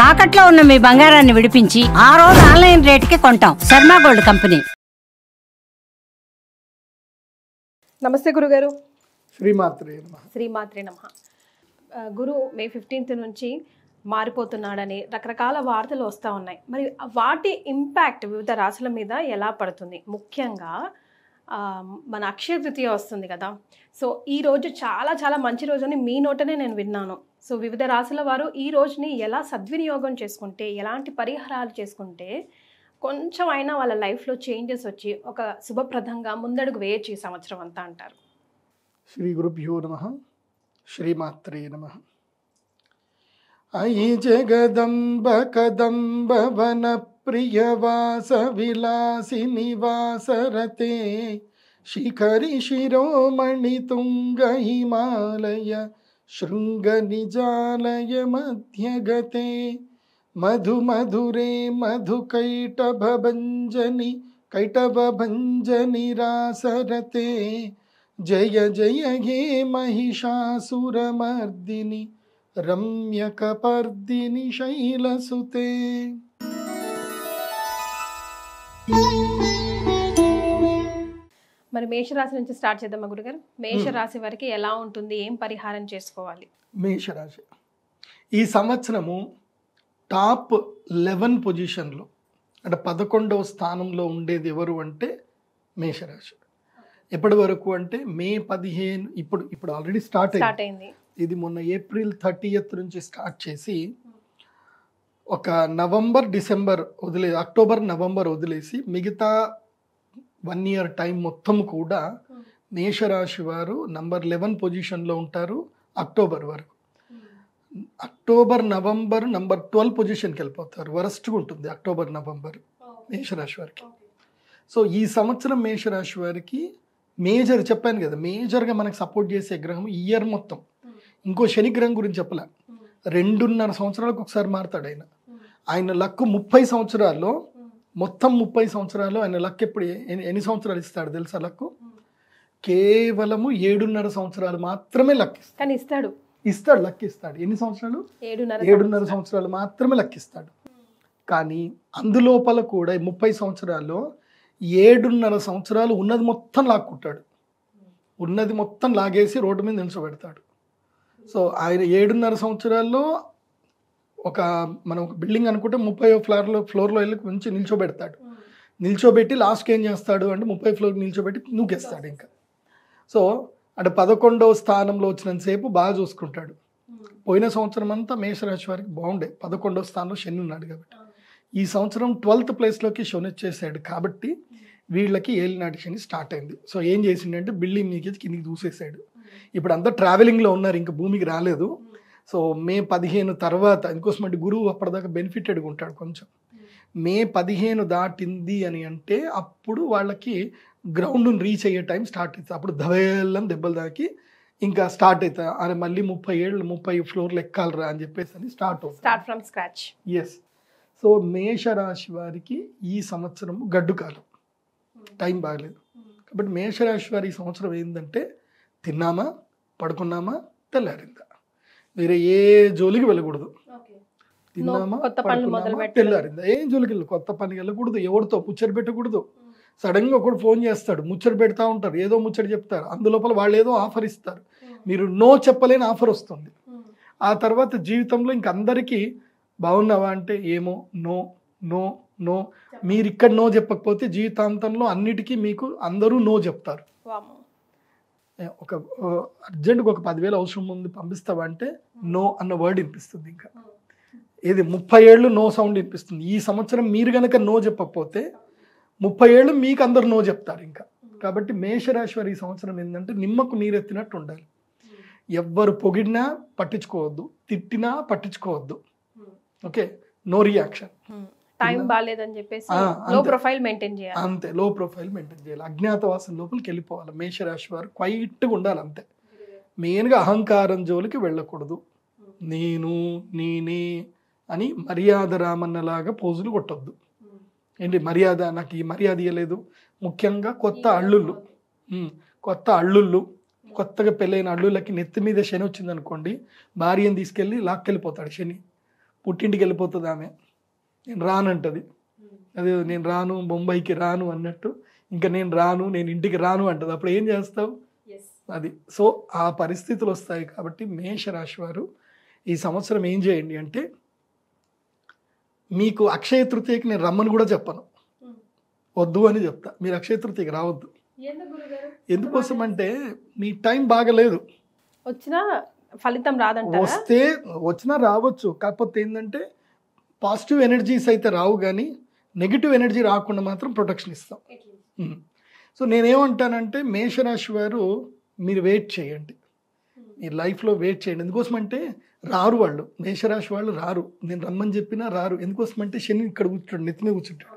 తాకట్లో ఉన్న మీ బంగారాన్ని విడిపించి ఆ రోజు ఆన్లైన్ రేటుకి కొంటాం. Sharma gold company. నమస్తే గురుగారు. శ్రీమాత్రే నమః. శ్రీమాత్రే నమః. గురు మే 15th నుంచి మారిపోతున్నాడని రకరకాల వార్తలు వస్తూ ఉన్నాయి. మరి వాటి ఇంపాక్ట్ వివిధ రాశుల మీద ఎలా పడుతుంది? ముఖ్యంగా మన అక్షయ తృతీయ వస్తుంది కదా. సో ఈ రోజు చాలా చాలా మంచి రోజు అని మీ నోటనే నేను విన్నాను. సో వివిధ రాశుల వారు ఈ రోజుని ఎలా సద్వినియోగం చేసుకుంటే, ఎలాంటి పరిహారాలు చేసుకుంటే కొంచెం అయినా వాళ్ళ లైఫ్లో చేంజెస్ వచ్చి ఒక శుభప్రదంగా ముందడుగు వేయచ్చు ఈ సంవత్సరం అంతా అంటారు? శ్రీ గురుభ్యో నమః. శ్రీమాత్రే నమః. అయి జగదంబ కదంబ వన ప్రియవాస విలాసి నివాసరతే శిఖరి శిరోమణి తుంగ హిమాలయ శృంగ నిజాలయ మధ్యగతే మధు మధురే మధు కైటభంజని రాసరతే జయ జయ హే మహిషాసురమర్దిని రమ్యకపర్దిని శైలసుతే. మరి మేషరాశి నుంచి స్టార్ట్ చేద్దామా గురుగారు? మేషరాశి వారికి ఎలా ఉంటుంది, ఏం పరిహారం చేసుకోవాలి? మేషరాశి ఈ సంవత్సరము టాప్ 11 పొజిషన్లో అంటే 11వ స్థానంలో ఉండేది ఎవరు అంటే మేషరాశి. ఎప్పటి వరకు అంటే మే 15 ఇప్పుడు ఆల్రెడీ స్టార్ట్ అయింది. ఇది మొన్న ఏప్రిల్ 30th నుంచి స్టార్ట్ చేసి ఒక అక్టోబర్ నవంబర్ వదిలేసి మిగతా 1 year టైం మొత్తం కూడా మేషరాశి వారు నంబర్ 11 పొజిషన్లో ఉంటారు అక్టోబర్ వరకు. అక్టోబర్ నవంబర్ నంబర్ 12 పొజిషన్కి వెళ్ళిపోతారు. వరస్ట్గా ఉంటుంది అక్టోబర్ నవంబర్ మేషరాశి వారికి. సో ఈ సంవత్సరం మేషరాశి వారికి మేజర్ చెప్పాను కదా, మేజర్గా మనకు సపోర్ట్ చేసే గ్రహం ఇయర్ మొత్తం. ఇంకో శని గ్రహం గురించి చెప్పలే, 2.5 సంవత్సరాలకు ఒకసారి మారుతాడు ఆయన. ఆయన లక్ 30 సంవత్సరాల్లో మొత్తం 30 సంవత్సరాలు ఆయన లక్ ఎప్పుడు ఎన్ని సంవత్సరాలు ఇస్తాడు తెలుసా? లక్ కేవలము 7.5 సంవత్సరాలు మాత్రమే లక్ ఇస్తాడు. లక్ ఇస్తాడు. ఎన్ని సంవత్సరాలు? 7.5 సంవత్సరాలు మాత్రమే లక్ ఇస్తాడు. కానీ అందులోపల కూడా 30 సంవత్సరాల్లో 7.5 సంవత్సరాలు ఉన్నది మొత్తం లాక్కుంటాడు. ఉన్నది మొత్తం లాగేసి రోడ్డు మీద నిల్చోబెడతాడు. సో ఆయన 7.5 సంవత్సరాల్లో మనం ఒక బిల్డింగ్ అనుకుంటే 30వ ఫ్లోర్లో వెళ్ళి కొంచెం నిల్చోబెట్టి లాస్ట్కి ఏం చేస్తాడు అంటే 30 ఫ్లోర్కి నిల్చోబెట్టి నూకేస్తాడు ఇంకా. సో అంటే 11వ స్థానంలో వచ్చినంతసేపు బాగా చూసుకుంటాడు. పోయిన సంవత్సరం అంతా మేషరాశి వారికి బాగుండే, 11వ స్థానంలో శని ఉన్నాడు కాబట్టి. ఈ సంవత్సరం 12th ప్లేస్లోకి శని వచ్చేసాడు కాబట్టి వీళ్ళకి ఏలినాటి శని స్టార్ట్ అయింది. సో ఏం చేసిండంటే బిల్డింగ్ మీదకి కిందికి దూసేసాడు. ఇప్పుడు అంతా ట్రావెలింగ్లో ఉన్నారు, ఇంకా భూమికి రాలేదు. సో మే 15 తర్వాత ఇంకోసం అంటే గురువు అప్పటిదాకా బెనిఫిటెడ్గా ఉంటాడు కొంచెం. మే 15 దాటింది అని అంటే అప్పుడు వాళ్ళకి గ్రౌండ్ను రీచ్ అయ్యే టైం స్టార్ట్ అవుతుంది. అప్పుడు దవేళ్ళని దెబ్బలు దాకి ఇంకా స్టార్ట్ అవుతుంది. అరే మళ్ళీ 30 ఫ్లోర్లు ఎక్కాలరా అని చెప్పేసి అని start from scratch. Yes. So మేషరాశి వారికి ఈ సంవత్సరం గడ్డు కాలం, టైం బాగలేదు. కాబట్టి మేషరాశి వారి ఈ సంవత్సరం ఏంటంటే తిన్నామా, పడుకున్నామా, తెల్లారిందా, వేరే ఏ జోలికి వెళ్ళకూడదు. తిన్నామా, పడుకున్నామా, తెల్లారిందా, ఏం జోలికి వెళ్ళదు. కొత్త పనికి వెళ్ళకూడదు, ఎవరితో ముచ్చట పెట్టకూడదు. సడన్గా ఒకడు ఫోన్ చేస్తాడు, ముచ్చట పెడతా ఉంటారు, ఏదో ముచ్చట చెప్తారు, అందులోపల వాళ్ళు ఏదో ఆఫర్ ఇస్తారు, మీరు నో చెప్పలేని ఆఫర్ వస్తుంది. ఆ తర్వాత జీవితంలో ఇంక అందరికీ బాగున్నావా అంటే ఏమో నో నో నో. మీరు ఇక్కడ నో చెప్పకపోతే జీవితాంతంలో అన్నిటికీ మీకు అందరూ నో చెప్తారు. ఒక అర్జెంట్గా ఒక 10,000 అవసరం ఉంది పంపిస్తావా అంటే నో అన్న వర్డ్ వినిపిస్తుంది. ఇంకా ఇది 30 ఏళ్ళు నో సౌండ్ వినిపిస్తుంది. ఈ సంవత్సరం మీరు కనుక నో చెప్పకపోతే 30 ఏళ్ళు మీకు అందరు నో చెప్తారు ఇంకా. కాబట్టి మేషరాశి వారి ఈ సంవత్సరం ఏంటంటే నిమ్మకు నీరెత్తినట్టు ఉండాలి. ఎవ్వరు పొగిడినా పట్టించుకోవద్దు, తిట్టినా పట్టించుకోవద్దు. Okay, no reaction. టైం బాలేదని చెప్పేసి లో ప్రొఫైల్ మెయింటైన్ చేయాలి. అంతే, లో ప్రొఫైల్ మెయింటైన్ చేయాలి. అజ్ఞాతవాసం లోపలికి వెళ్ళిపోవాలి. మేషరాశి వారు క్వైట్గా ఉండాలి అంతే. మెయిన్గా అహంకారం జోలికి వెళ్ళకూడదు. నేను నేనే అని మర్యాద రామన్నలాగా పోజులు కొట్టొద్దు. ఏంటి మర్యాద, నాకు ఈ మర్యాద ఇవ్వలేదు. ముఖ్యంగా కొత్త అల్లుళ్ళు కొత్తగా పెళ్ళైన అల్లుళ్ళకి నెత్తి మీద శని వచ్చింది అనుకోండి, భార్యను తీసుకెళ్ళి లాక్కెళ్ళిపోతాడు శని. పుట్టింటికి వెళ్ళిపోతుంది ఆమె, నేను రానంటది. అదే నేను రాను, బొంబాయికి రాను అన్నట్టు, ఇంకా నేను రాను, నేను ఇంటికి రాను అంటది. అప్పుడు ఏం చేస్తావు? అది. సో ఆ పరిస్థితులు వస్తాయి. కాబట్టి మేషరాశి వారు ఈ సంవత్సరం ఏం చేయండి అంటే, మీకు అక్షయ తృతీయకి నేను రమ్మని కూడా చెప్పను, వద్దు అని చెప్తా. మీరు అక్షయ తృతీయకి రావద్దు. ఎందుకోసం అంటే మీ టైం బాగలేదు. వచ్చినా ఫలితం రాదంటారా? వచ్చినా రావచ్చు, కాకపోతే ఏంటంటే పాజిటివ్ ఎనర్జీస్ అయితే రావు, కానీ నెగిటివ్ ఎనర్జీ రాకుండా మాత్రం ప్రొటెక్షన్ ఇస్తాం. సో నేనేమంటానంటే మేషరాశి వారు మీరు వెయిట్ చేయండి, మీ లైఫ్లో వెయిట్ చేయండి. ఎందుకోసం అంటే రారు వాళ్ళు, మేషరాశి వాళ్ళు రారు, నేను రమ్మని చెప్పినా రారు. ఎందుకోసం అంటే శని ఇక్కడ కూర్చుంటాడు, నెత్తినే కూర్చుంటాడు.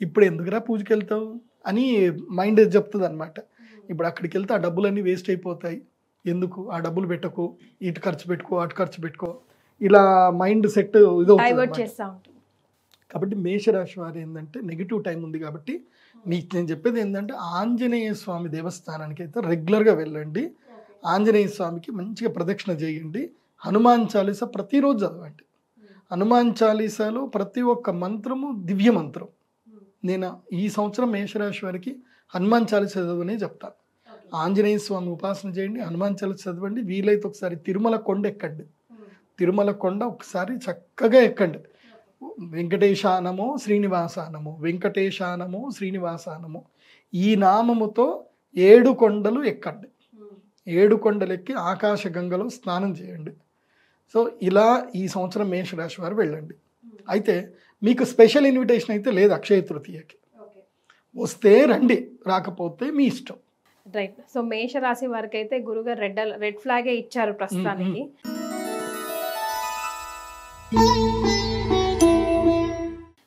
ఇప్పుడు ఎందుకురా పూజకి వెళ్తావు అని మైండ్ చెప్తుంది అనమాట. ఇప్పుడు అక్కడికి వెళ్తే ఆ డబ్బులన్నీ వేస్ట్ అయిపోతాయి, ఎందుకు ఆ డబ్బులు పెట్టకు, ఇటు ఖర్చు పెట్టుకో, అటు ఖర్చు పెట్టుకో, ఇలా మైండ్ సెట్ డైవర్ట్ చేస్తూ ఉంటుంది. కాబట్టి మేషరాశి వారు ఏంటంటే నెగిటివ్ టైం ఉంది. కాబట్టి మీకు నేను చెప్పేది ఏంటంటే ఆంజనేయ స్వామి దేవస్థానానికి అయితే రెగ్యులర్గా వెళ్ళండి, ఆంజనేయ స్వామికి మంచిగా ప్రదక్షిణ చేయండి, హనుమాన్ చాలీసా ప్రతిరోజు చదవండి. హనుమాన్ చాలీసాలో ప్రతి ఒక్క మంత్రము దివ్య మంత్రం. నేను ఈ సంవత్సరం మేషరాశి వారికి హనుమాన్ చాలీసా చదవనే చెప్తాను. ఆంజనేయ స్వామి ఉపాసన చేయండి, హనుమాన్ చాలీసా చదవండి. వీలైతే ఒకసారి తిరుమల కొండ ఎక్కండి, తిరుమల కొండ ఒకసారి చక్కగా ఎక్కండి. వెంకటేశానమో శ్రీనివాసానమో, వెంకటేశానమో శ్రీనివాసానమో, ఈ నామముతో 7 కొండలు ఎక్కండి. 7 కొండలు ఎక్కి ఆకాశ గంగలో స్నానం చేయండి. సో ఇలా ఈ సంవత్సరం మేషరాశి వారు వెళ్ళండి. అయితే మీకు స్పెషల్ ఇన్విటేషన్ అయితే లేదు అక్షయ తృతీయకి, వస్తే రండి, రాకపోతే మీ ఇష్టం. రైట్. సో మేషరాశి వారికి అయితే గురుగారు రెడ్ ఫ్లాగే ఇచ్చారు ప్రస్తుతానికి.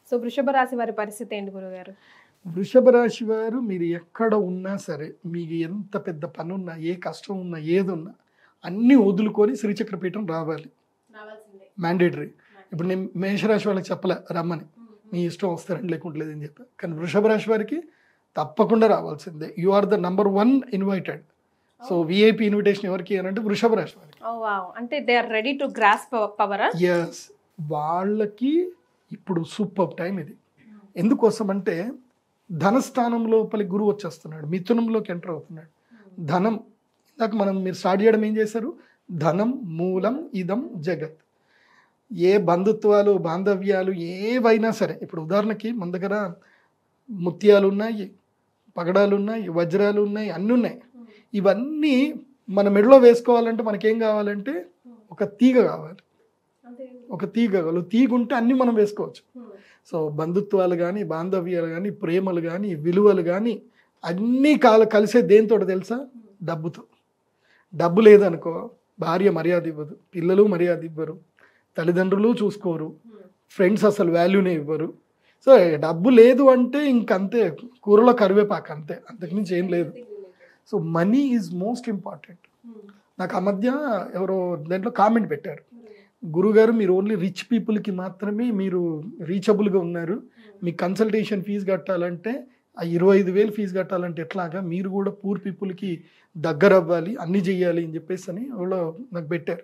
సో వృషభ రాశి వారి పరిస్థితి ఏంటి గురుగారు? వృషభ రాశి వారు మీరు ఎక్కడ ఉన్నా సరే, మీకు ఎంత పెద్ద పని ఉన్నా, ఏ కష్టం ఉన్నా, ఏదున్నా అన్నీ వదులుకొని శ్రీచక్రపీఠం రావాలి, మ్యాండేటరీ. ఇప్పుడు నేను మేషరాశి వాళ్ళకి చెప్పలే రమ్మని, మీ ఇష్టం వస్తారని లేకుంటలేదు అని చెప్పా. కానీ వృషభ రాశి వారికి తప్పకుండా రావాల్సిందే. You are the #1 invited. So VIP invitation ఎవరికి అని అంటే వృషభ రాశి వారికి. అంటే they are ready to grasp power. Yes, వాళ్ళకి ఇప్పుడు సూపర్ టైం ఇది. ఎందుకోసం అంటే ధనస్థానం లోపలి గురువు వచ్చేస్తున్నాడు, మిథునంలోకి ఎంటర్ అవుతున్నాడు. ధనం ఇందాక మీరు స్టార్ట్ చేయడం ఏం చేశారు, ధనం మూలం ఇదం జగత్. ఏ బంధుత్వాలు బాంధవ్యాలు ఏవైనా సరే, ఇప్పుడు ఉదాహరణకి మన దగ్గర ముత్యాలు ఉన్నాయి, పగడాలు ఉన్నాయి, వజ్రాలు ఉన్నాయి, అన్నీ ఉన్నాయి. ఇవన్నీ మన మెడలో వేసుకోవాలంటే మనకేం కావాలంటే ఒక తీగ కావాలి, ఒక తీగ ఉంటే అన్నీ మనం వేసుకోవచ్చు. సో బంధుత్వాలు కానీ, బాంధవ్యాలు కానీ, ప్రేమలు కానీ, విలువలు కానీ అన్నీ కలిసే దేంతో తెలుసా, డబ్బుతో. డబ్బు లేదనుకో భార్య మర్యాద ఇవ్వదు, పిల్లలు మర్యాద ఇవ్వరు, తల్లిదండ్రులు చూసుకోరు, ఫ్రెండ్స్ అసలు వాల్యూనే ఇవ్వరు. సో డబ్బు లేదు అంటే ఇంకంతే, కూరలో కరివేపాకు అంతే, అంతకుమించి ఏం లేదు. So money is most important. నాకు ఆ మధ్య ఎవరో దాంట్లో కామెంట్ పెట్టారు, గురుగారు మీరు ఓన్లీ రిచ్ పీపుల్కి మాత్రమే మీరు రీచబుల్గా ఉన్నారు, మీ కన్సల్టేషన్ ఫీజు కట్టాలంటే ఆ 25,000 ఫీజు కట్టాలంటే ఎట్లాగా, మీరు కూడా పూర్ పీపుల్కి దగ్గర అవ్వాలి, అన్నీ చెయ్యాలి అని చెప్పేసి అని వాళ్ళు నాకు పెట్టారు.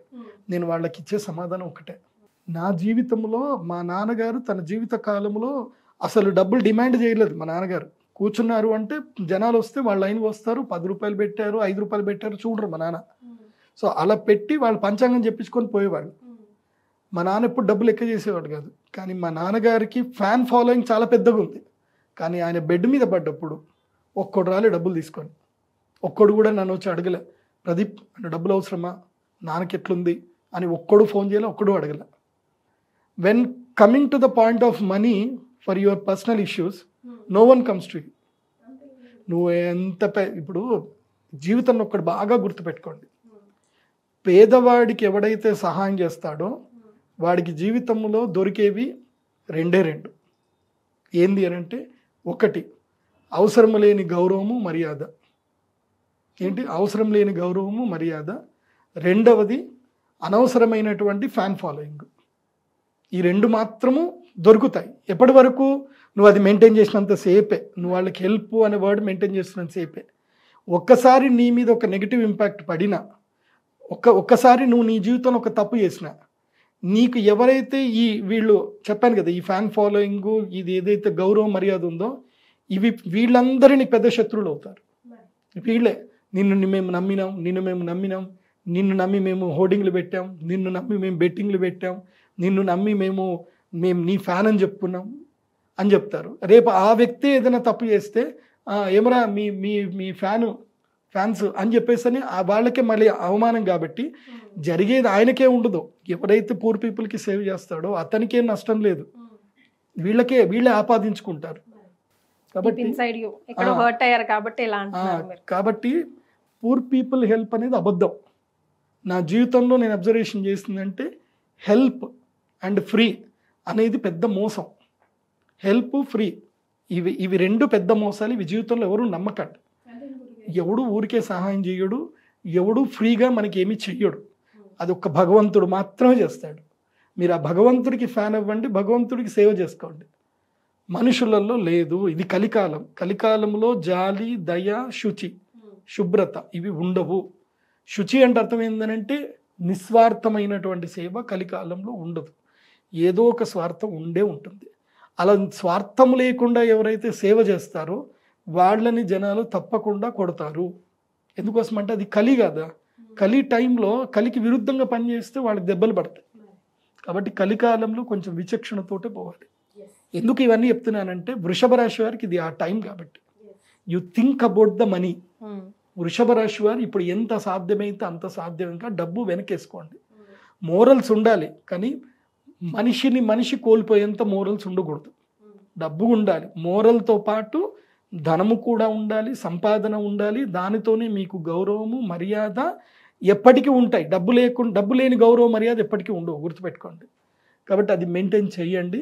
నేను వాళ్ళకి ఇచ్చే సమాధానం ఒకటే, నా జీవితంలో మా నాన్నగారు తన జీవిత కాలంలో అసలు డబ్బులు డిమాండ్ చేయలేదు. మా నాన్నగారు కూర్చున్నారు అంటే జనాలు వస్తే వాళ్ళ లైన్కి వస్తారు, 10 రూపాయలు పెట్టారు, 5 రూపాయలు పెట్టారు చూడరు మా నాన్న. సో అలా పెట్టి వాళ్ళు పంచాంగం చెప్పించుకొని పోయేవాళ్ళు. మా నాన్న ఎప్పుడు డబ్బులు లెక్క చేసేవాడు కాదు. కానీ మా నాన్నగారికి ఫ్యాన్ ఫాలోయింగ్ చాలా పెద్దగా ఉంది. కానీ ఆయన బెడ్ మీద పడ్డప్పుడు ఒక్కడు రాలే డబ్బులు తీసుకొని, ఒక్కడు కూడా నన్ను వచ్చి అడగలే, ప్రదీప్ అంటే డబ్బులు అవసరమా, నాన్నకి ఎట్లుంది అని ఒక్కడు ఫోన్ చేయలే, ఒక్కడు అడగలే. When coming to the point of money for your personal issues, no one comes to you. నువ్వు ఎంత ఇప్పుడు జీవితంలో ఒక్కడు బాగా గుర్తుపెట్టుకోండి, పేదవాడికి ఎవడైతే సహాయం చేస్తాడో వాడికి జీవితంలో దొరికేవి 2 ఏంది అని అంటే, ఒకటి అవసరం లేని గౌరవము మర్యాద. ఏంటి అవసరం లేని గౌరవము మర్యాద. రెండవది అనవసరమైనటువంటి ఫ్యాన్ ఫాలోయింగ్. ఈ 2 మాత్రము దొరుకుతాయి. ఎప్పటి వరకు నువ్వు అది మెయింటైన్ చేసినంత సేపే, నువ్వు వాళ్ళకి హెల్ప్ అనే వర్డ్ మెయింటైన్ చేస్తున్నంత సేపే. ఒక్కసారి నీ మీద ఒక నెగిటివ్ ఇంపాక్ట్ పడినా, ఒక్కసారి నువ్వు నీ జీవితంలో ఒక తప్పు చేసినా, నీకు ఎవరైతే వీళ్ళు చెప్పాను కదా, ఈ ఫ్యాన్ ఫాలోయింగ్, ఇది ఏదైతే గౌరవ మర్యాద ఉందో, వీళ్ళందరినీ పెద్ద శత్రువులు అవుతారు. వీళ్ళే నిన్ను మేము నమ్మినాం, నిన్ను నమ్మి మేము హోర్డింగ్లు పెట్టాం, నిన్ను నమ్మి మేము బెట్టింగ్లు పెట్టాం, నిన్ను నమ్మి మేము నీ ఫ్యాన్ అని చెప్పుకున్నాం అని చెప్తారు. రేపు ఆ వ్యక్తి ఏదైనా తప్పు చేస్తే ఏమరా మీ ఫ్యాన్స్ అని చెప్పేసి వాళ్ళకే మళ్ళీ అవమానం. కాబట్టి జరిగేది ఆయనకే ఉండదు. ఎవరైతే పూర్ పీపుల్కి సేవ్ చేస్తాడో అతనికేం నష్టం లేదు, వీళ్ళే ఆపాదించుకుంటారు. కాబట్టి పూర్ పీపుల్ హెల్ప్ అనేది అబద్ధం. నా జీవితంలో నేను అబ్జర్వేషన్ చేసిందంటే హెల్ప్ అండ్ ఫ్రీ అనేది పెద్ద మోసం. హెల్ప్, ఫ్రీ ఇవి రెండు పెద్ద మోసాలు. ఇవి జీవితంలో ఎవరు నమ్మకండి. ఎవడు ఊరికే సహాయం చేయడు, ఎవడు ఫ్రీగా మనకి ఏమీ చెయ్యడు. అది ఒక్క భగవంతుడు మాత్రమే చేస్తాడు. మీరు ఆ భగవంతుడికి ఫ్యాన్ అవ్వండి, భగవంతుడికి సేవ చేసుకోండి. మనుషులలో లేదు. ఇది కలికాలం. కలికాలంలో జాలి, దయ, శుచి, శుభ్రత ఇవి ఉండవు. శుచి అంటే అర్థం ఏంటంటే నిస్వార్థమైనటువంటి సేవ కలికాలంలో ఉండదు. ఏదో ఒక స్వార్థం ఉండే ఉంటుంది. అలా స్వార్థం లేకుండా ఎవరైతే సేవ చేస్తారో వాళ్ళని జనాలు తప్పకుండా కొడతారు. ఎందుకోసం అంటే అది కలి కదా. కలి టైంలో కలికి విరుద్ధంగా పనిచేస్తే వాళ్ళకి దెబ్బలు పడతాయి. కాబట్టి కలికాలంలో కొంచెం విచక్షణతోటే పోవాలి. ఎందుకు ఇవన్నీ చెప్తున్నానంటే వృషభ రాశి వారికి ఇది ఆ టైం. కాబట్టి you think about the money. వృషభ రాశి వారు ఇప్పుడు ఎంత సాధ్యమైతే అంత సాధ్యం, ఇంకా డబ్బు వెనకేసుకోండి. మోరల్స్ ఉండాలి, కానీ మనిషి కోల్పోయేంత మోరల్స్ ఉండకూడదు. డబ్బు ఉండాలి, మోరల్తో పాటు ధనము కూడా ఉండాలి, సంపాదన ఉండాలి. దానితోనే మీకు గౌరవము, మర్యాద ఎప్పటికీ ఉంటాయి. డబ్బు లేని గౌరవ మర్యాద ఎప్పటికీ ఉండవు, గుర్తుపెట్టుకోండి. కాబట్టి అది మెయింటైన్ చేయండి.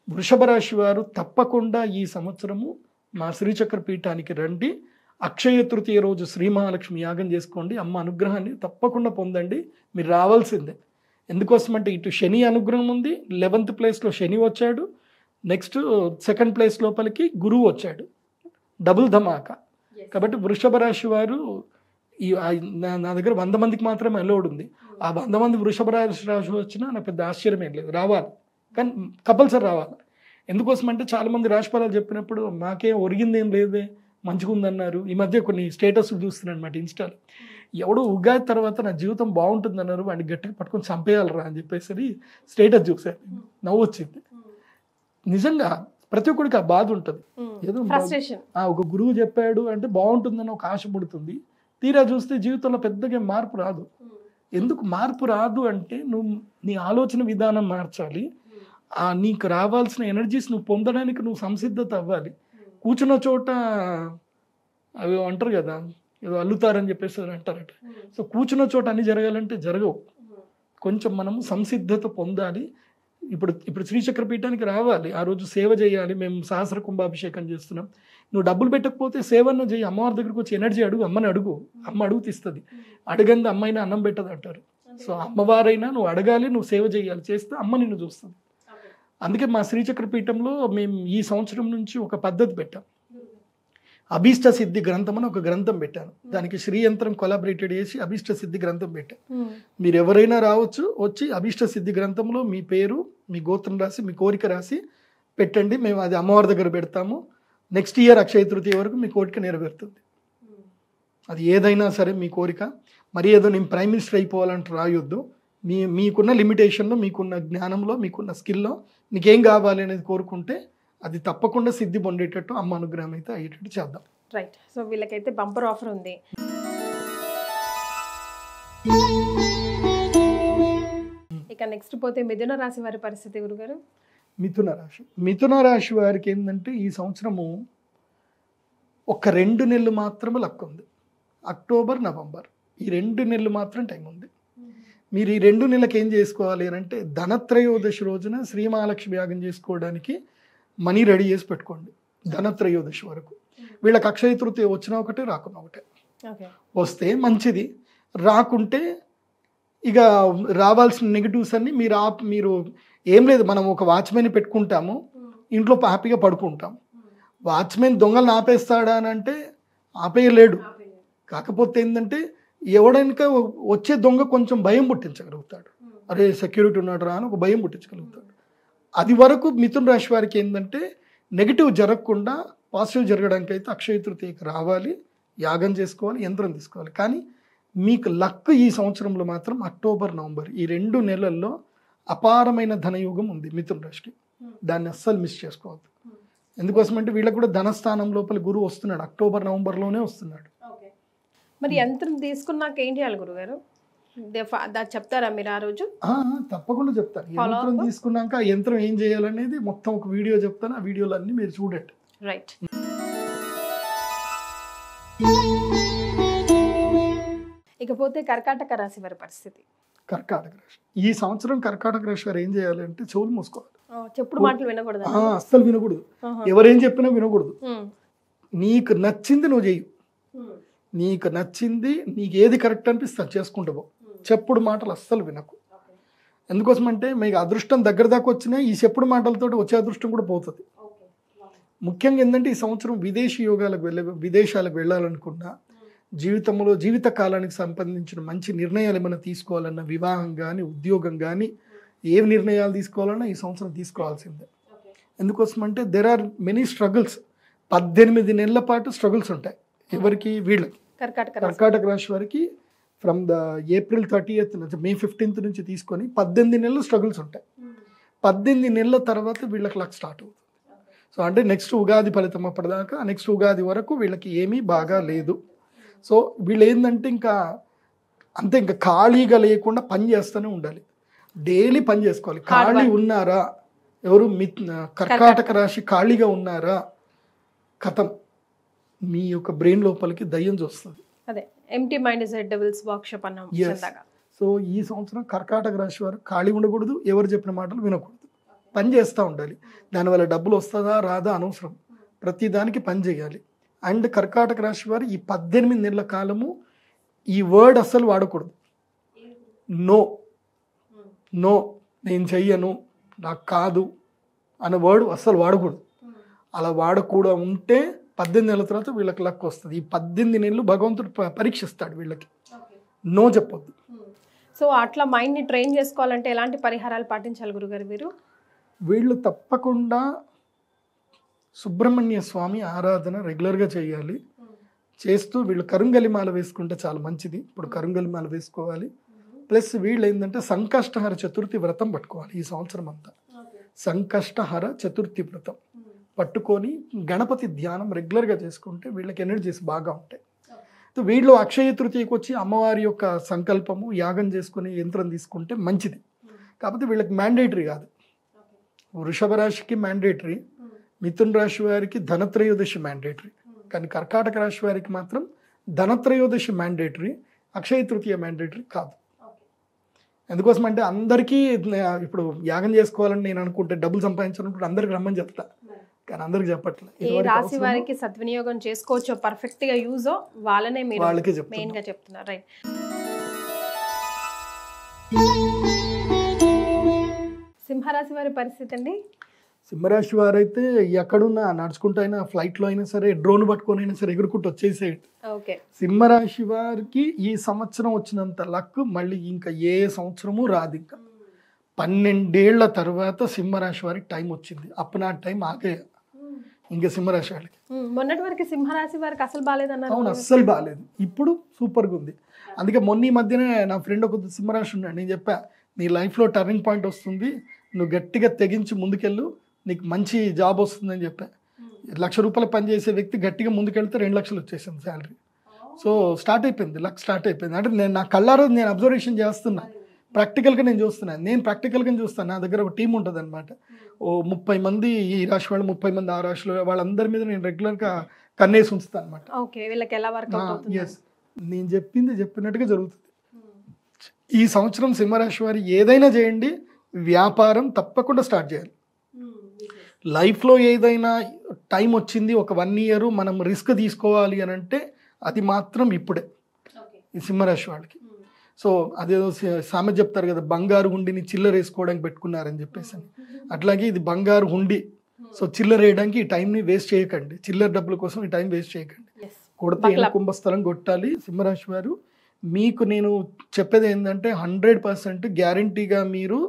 వృషభ రాశి వారు తప్పకుండా ఈ సంవత్సరము మా శ్రీచక్ర పీఠానికి రండి. అక్షయ తృతీయ రోజు శ్రీ మహాలక్ష్మి యాగం చేసుకోండి. అమ్మ అనుగ్రహాన్ని తప్పకుండా పొందండి. మీరు రావాల్సిందే. ఎందుకోసం అంటే ఇటు శని అనుగ్రహం ఉంది, 11th ప్లేస్లో శని వచ్చాడు, నెక్స్ట్ 2nd ప్లేస్ లోపలికి గురువు వచ్చాడు, డబుల్ ధమాకా. కాబట్టి వృషభ రాశి వారు నా దగ్గర 100 మందికి మాత్రమే అలౌడ్ ఉంది. ఆ 100 మంది వృషభ రాశి వచ్చినా నాకు పెద్ద ఆశ్చర్యం ఏం లేదు. రావాలి, కానీ కంపల్సరీ రావాలి. ఎందుకోసం అంటే చాలామంది రాశిఫలాలు చెప్పినప్పుడు మాకేం ఒరిగింది ఏం లేదే, మంచిగా ఉందన్నారు. ఈ మధ్య కొన్ని స్టేటస్లు చూస్తున్నాను అనమాట ఇన్స్టాలో. ఎవడో ఉగాది తర్వాత నా జీవితం బాగుంటుందన్నారు, వాడిని గట్టిగా పట్టుకొని చంపేయాలరా అని చెప్పేసి స్టేటస్ చూసాను. నవ్వు వచ్చింది. నిజంగా ప్రతి ఒక్కడికి ఆ బాధ ఉంటుంది. ఏదో ఒక గురువు చెప్పాడు అంటే బాగుంటుందని ఒక ఆశ పుడుతుంది. తీరా చూస్తే జీవితంలో పెద్దగా మార్పు రాదు. ఎందుకు మార్పు రాదు అంటే నువ్వు నీ ఆలోచన విధానం మార్చాలి. నీకు రావాల్సిన ఎనర్జీస్ నువ్వు పొందడానికి నువ్వు సంసిద్ధత అవ్వాలి. కూర్చున్న చోట అవి అంటారు కదా, ఏదో అల్లుతారని చెప్పేసి అంటారట. సో కూర్చున్న చోట అన్ని జరగాలంటే జరగవు. కొంచెం మనము సంసిద్ధత పొందాలి. ఇప్పుడు శ్రీచక్ర పీఠానికి రావాలి, ఆ రోజు సేవ చేయాలి. మేము సహస్ర కుంభాభిషేకం చేస్తున్నాం. నువ్వు డబ్బులు పెట్టకపోతే సేవన్న చేయి. అమ్మవారి దగ్గరికి వచ్చి ఎనర్జీ అడుగు, అమ్మని అడుగు. అమ్మ అడుగుతిస్తుంది. అడగంది అమ్మైనా అన్నం పెట్టదు అంటారు. సో అమ్మవారైనా నువ్వు అడగాలి, నువ్వు సేవ చేయాలి. చేస్తే అమ్మ నిన్ను చూస్తుంది. అందుకే మా శ్రీచక్ర పీఠంలో మేము ఈ సంవత్సరం నుంచి ఒక పద్ధతి పెట్టాం. అభీష్ట సిద్ధి గ్రంథం అని ఒక గ్రంథం పెట్టాను. దానికి శ్రీ యంత్రం కొలాబరేటెడ్ చేసి అభీష్ట సిద్ధి గ్రంథం పెట్టాను. మీరు ఎవరైనా రావచ్చు, వచ్చి అభీష్ట సిద్ధి గ్రంథంలో మీ పేరు, మీ గోత్రం రాసి, మీ కోరిక రాసి పెట్టండి. మేము అది అమ్మవారి దగ్గర పెడతాము. నెక్స్ట్ ఇయర్ అక్షయ తృతీయ వరకు మీ కోరిక నెరవేరుతుంది. అది ఏదైనా సరే మీ కోరిక. మరి ఏదో నేను ప్రైమ్ మినిస్టర్ అయిపోవాలంటే రాయొద్దు. మీకున్న లిమిటేషన్లో, మీకున్న జ్ఞానంలో, మీకున్న స్కిల్లో మీకేం కావాలి అనేది కోరుకుంటే అది తప్పకుండా సిద్ధి పొందేటట్టు, అమ్మ అనుగ్రహం అయితే అయ్యేటట్టు చేద్దాం. రైట్. సో వీళ్ళకైతే బంపర్ ఆఫర్ ఉంది. ఇక నెక్స్ట్ పోతే మిథున రాశి వారి పరిస్థితి గురుగారు. మిథున రాశి వారికి ఏంటంటే ఈ సంవత్సరము ఒక 2 నెలలు మాత్రమే లక్ ఉంది. అక్టోబర్, నవంబర్ ఈ 2 నెలలు మాత్రం టైం ఉంది. మీరు ఈ 2 నెలలకు ఏం చేసుకోవాలి అని అంటే ధనత్రయోదశి రోజున శ్రీ మహాలక్ష్మి యాగం చేసుకోవడానికి మనీ రెడీ చేసి పెట్టుకోండి. ధనత్రయోదశి వరకు వీళ్ళకి అక్షయ తృతీయ వచ్చినా ఒకటే, రాకున్నా ఒకటే. వస్తే మంచిది, రాకుంటే ఇక రావాల్సిన నెగిటివ్స్ అన్ని మీరు ఏం లేదు, మనం ఒక వాచ్మెన్ పెట్టుకుంటాము, ఇంట్లో హ్యాపీగా పడుకుంటాం. వాచ్మెన్ దొంగలను ఆపేస్తాడా అని అంటే ఆపేయలేడు. కాకపోతే ఏంటంటే ఎవడైనా వచ్చే దొంగ కొంచెం భయం పుట్టించగలుగుతాడు. అరే సెక్యూరిటీ ఉన్నాడు రా అని ఒక భయం పుట్టించగలుగుతాడు. అది వరకు మిథున రాశి వారికి ఏంటంటే నెగిటివ్ జరగకుండా పాజిటివ్ జరగడానికి అయితే అక్షయ తృతీయకి రావాలి, యాగం చేసుకోవాలి, యంత్రం తీసుకోవాలి. కానీ మీకు లక్ ఈ సంవత్సరంలో మాత్రం అక్టోబర్ నవంబర్ ఈ 2 నెలల్లో అపారమైన ధనయోగం ఉంది మిథున రాశికి. దాన్ని అస్సలు మిస్ చేసుకోవద్దు. ఎందుకోసమంటే వీళ్ళకి కూడా ధనస్థానం లోపల గురువు వస్తున్నాడు, అక్టోబర్ నవంబర్లోనే వస్తున్నాడు. మరి యంత్రం తీసుకున్నాక ఏం చేయాలి గురుగారు? చెప్తారా మీరు ఆ రోజు? తప్పకుండా చెప్తాను. యంత్రం తీసుకున్నాక ఆ యంత్రం ఏం చేయాలనేది మొత్తం ఒక వీడియో చెప్తాను. ఆ వీడియోలు అన్ని మీరు చూడండి. రైట్. ఇకపోతే కర్కాటక రాశి వారి పరిస్థితి. కర్కాటక రాశి ఈ సంవత్సరం కర్కాటక రాశి వారు ఏం చేయాలి అంటే చెవులు మూసుకోవాలి. చెప్పుడు మాటలు వినకూడదు, అస్సలు వినకూడదు. ఎవరేం చెప్పినా వినకూడదు. నీకు నచ్చింది నువ్వు చెయ్యి, నీకు నచ్చింది, నీకు ఏది కరెక్ట్ అనిపిస్తే చేసుకుంటూ పో. చెప్పుడు మాటలు అస్సలు వినకు. ఎందుకోసమంటే మీకు అదృష్టం దగ్గర దాకా వచ్చినా ఈ చెప్పుడు మాటలతో వచ్చే అదృష్టం కూడా పోతుంది. ముఖ్యంగా ఏంటంటే ఈ సంవత్సరం విదేశీ యోగాలకు విదేశాలకు వెళ్ళాలనుకున్నా, జీవితంలో జీవిత కాలానికి సంబంధించిన మంచి నిర్ణయాలు ఏమైనా తీసుకోవాలన్నా, వివాహం కానీ ఉద్యోగం కానీ ఏ నిర్ణయాలు తీసుకోవాలన్నా ఈ సంవత్సరం తీసుకోవాల్సిందే. ఎందుకోసమంటే దెర్ ఆర్ మెనీ స్ట్రగుల్స్. 18 నెలల పాటు స్ట్రగుల్స్ ఉంటాయి. ఎవరికి? వీళ్ళకి, కర్కాటక రాశి వారికి. ఫ్రమ్ ద ఏప్రిల్ 30th నుంచి మే 15th నుంచి తీసుకొని 18 నెలలు స్ట్రగుల్స్ ఉంటాయి. 18 నెలల తర్వాత వీళ్ళకి లక్ స్టార్ట్ అవుతుంది. సో అంటే నెక్స్ట్ ఉగాది ఫలితం అప్పటిదాకా, నెక్స్ట్ ఉగాది వరకు వీళ్ళకి ఏమీ బాగా లేదు. సో వీళ్ళు ఏంటంటే ఇంకా ఖాళీగా లేకుండా పని చేస్తూనే ఉండాలి. డైలీ పని చేసుకోవాలి. ఖాళీ ఉన్నారా ఎవరు? కర్కాటక రాశి ఖాళీగా ఉన్నారా, కథం మీ యొక్క బ్రెయిన్ లోపలికి దయ్యం చూస్తుంది. అదే empty mind is a devils workshop అన్నాం. సో ఈ సంవత్సరం కర్కాటక రాశి వారు ఖాళీ ఉండకూడదు, ఎవరు చెప్పిన మాటలు వినకూడదు, పని చేస్తూ ఉండాలి. దానివల్ల డబ్బులు వస్తుందా రాదా అనవసరం, ప్రతి దానికి పని చేయాలి. అండ్ కర్కాటక రాశి వారు ఈ 18 నెలల కాలము ఈ వర్డ్ అస్సలు వాడకూడదు. నో నో, నేను చెయ్యను, నాకు కాదు అనే వర్డ్ అస్సలు వాడకూడదు. అలా వాడకూడదు ఉంటే 18 నెలల తర్వాత వీళ్ళకి లక్ వస్తుంది. ఈ 18 నెలలు భగవంతుడు పరీక్షిస్తాడు వీళ్ళకి. నో చెప్పొద్దు. సో అట్లా మైండ్ని ట్రైన్ చేసుకోవాలంటే ఎలాంటి పరిహారాలు పాటించాలి గురుగారు మీరు? వీళ్ళు తప్పకుండా సుబ్రహ్మణ్య స్వామి ఆరాధన రెగ్యులర్గా చేయాలి. చేస్తూ వీళ్ళు కరుంగలిమాల వేసుకుంటే చాలా మంచిది. ఇప్పుడు కరుంగలిమాల వేసుకోవాలి. ప్లస్ వీళ్ళు ఏంటంటే సంకష్టహర చతుర్థి వ్రతం పట్టుకోవాలి ఈ సంవత్సరం అంతా. సంకష్టహర చతుర్థి వ్రతం పట్టుకొని గణపతి ధ్యానం రెగ్యులర్గా చేసుకుంటే వీళ్ళకి ఎనర్జీస్ బాగా ఉంటాయి. వీళ్ళు అక్షయ తృతీయకి వచ్చి అమ్మవారి యొక్క సంకల్పము యాగం చేసుకుని యంత్రం తీసుకుంటే మంచిది. కాకపోతే వీళ్ళకి మ్యాండేటరీ కాదు. వృషభ రాశికి మ్యాండేటరీ, మిథున రాశి వారికి ధనత్రయోదశి మ్యాండేటరీ. కానీ కర్కాటక రాశి వారికి మాత్రం ధనత్రయోదశి మ్యాండేటరీ, అక్షయ తృతీయ మ్యాండేటరీ కాదు. ఎందుకోసం అంటే అందరికీ ఇప్పుడు యాగం చేసుకోవాలని నేను అనుకుంటే, డబ్బులు సంపాదించాలనుకుంటే అందరికి రమ్మని చెప్తా, కానీ అందరికి చెప్పట్లేదు. ఏ రాశి వారికి సద్వినియోగం చేసుకోవచ్చో, పర్ఫెక్ట్ గా యూజ్ వాళ్ళనే మీరు మెయిన్ గా చెప్తున్నారు. రైట్. సింహరాశి వారి పరిస్థితి అండి. సింహరాశి వారైతే ఎక్కడున్నా నడుచుకుంటూ అయినా, ఫ్లైట్లో అయినా సరే, డ్రోన్ పట్టుకొని అయినా సరే ఎగురుకుంటూ వచ్చేసేయండి. సింహరాశి వారికి ఈ సంవత్సరం వచ్చినంత లక్ మళ్ళీ ఇంకా ఏ సంవత్సరము రాదు. ఇంకా 12 ఏళ్ల తర్వాత సింహరాశి వారికి టైం వచ్చింది. అప్పుడు నా టైం ఆగే ఇంకా సింహరాశి వాళ్ళకి. మొన్నటి వరకు సింహరాశి వారికి అసలు బాగాలేదన్నారు. అవును, అస్సలు బాగాలేదు. ఇప్పుడు సూపర్గా ఉంది. అందుకే మొన్న ఈ మధ్యనే నా ఫ్రెండ్ ఒక సింహరాశి ఉన్నాడు. నేను చెప్పా, నీ లైఫ్లో టర్నింగ్ పాయింట్ వస్తుంది, నువ్వు గట్టిగా తెగించి ముందుకెళ్ళు, నీకు మంచి జాబ్ వస్తుందని చెప్పా. ₹1,00,000 పనిచేసే వ్యక్తి గట్టిగా ముందుకెళ్తే 2 లక్షలు వచ్చేసింది శాలరీ. సో స్టార్ట్ అయిపోయింది, లక్ స్టార్ట్ అయిపోయింది. అంటే నేను నా కళ్ళారా నేను అబ్జర్వేషన్ చేస్తున్నా, ప్రాక్టికల్గా నేను చూస్తున్నాను. నేను ప్రాక్టికల్గా చూస్తాను. నా దగ్గర ఒక టీం ఉంటుంది అనమాట. ఓ 30 మంది ఈ రాశి వాళ్ళు, 30 మంది ఆ రాశిలో, వాళ్ళందరి మీద నేను రెగ్యులర్గా కన్నేసి ఉంచుతాను అనమాట. ఎస్, నేను చెప్పినట్టుగా జరుగుతుంది. ఈ సంవత్సరం సింహరాశి వారు ఏదైనా చేయండి, వ్యాపారం తప్పకుండా స్టార్ట్ చేయాలి. లైఫ్లో ఏదైనా టైం వచ్చింది, ఒక 1 year మనం రిస్క్ తీసుకోవాలి అని అంటే అది మాత్రం ఇప్పుడే ఈ సింహరాశి వాళ్ళకి. సో అదేదో సామెత చెప్తారు కదా, బంగారు హుండిని చిల్లర వేసుకోవడానికి పెట్టుకున్నారని చెప్పేసి. అట్లాగే ఇది బంగారు హుండి. సో చిల్లర వేయడానికి ఈ టైంని వేస్ట్ చేయకండి, చిల్లర డబ్బుల కోసం ఈ టైం వేస్ట్ చేయకండి. కొడితే కుంభస్థలం కొట్టాలి. సింహరాశి వారు మీకు నేను చెప్పేది ఏంటంటే 100% గ్యారంటీగా మీరు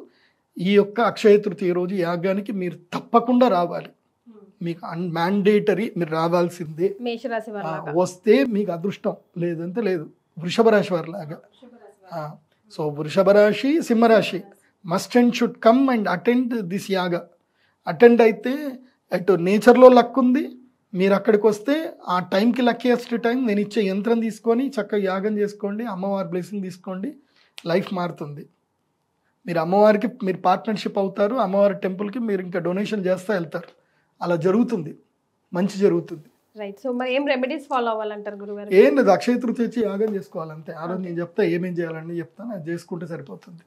ఈ యొక్క అక్షయ తృతీయ రోజు యాగానికి మీరు తప్పకుండా రావాలి. మీకు మ్యాండేటరీ మీరు రావాల్సిందే. మేషరాశి వారు వస్తే మీకు అదృష్టం, లేదంటే లేదు. వృషభ రాశి వారిలాగా. సో వృషభ రాశి, సింహరాశి must and should come and attend this యాగ. అటెండ్ అయితే అటు నేచర్లో లక్ ఉంది, మీరు అక్కడికి వస్తే ఆ టైంకి లక్కీయెస్ట్ టైం నేను ఇచ్చే యంత్రం తీసుకొని చక్కగా యాగం చేసుకోండి, అమ్మవారి బ్లెస్సింగ్ తీసుకోండి, లైఫ్ మారుతుంది. మీరు అమ్మవారికి మీరు పార్ట్నర్షిప్ అవుతారు, అమ్మవారి టెంపుల్కి మీరు ఇంకా డొనేషన్ చేస్తూ వెళ్తారు. అలా జరుగుతుంది, మంచి జరుగుతుంది. రైట్. సో మరి ఏం రెమెడీస్ ఫాలో అవ్వాలంటారు గురుగారు? ఏం లేదు, అక్షయ తృతీయ వచ్చి యాగం చేసుకోవాలంతే. ఆ రోజు నేను చెప్తా ఏమేం చేయాలని చెప్తాను, అది చేసుకుంటే సరిపోతుంది.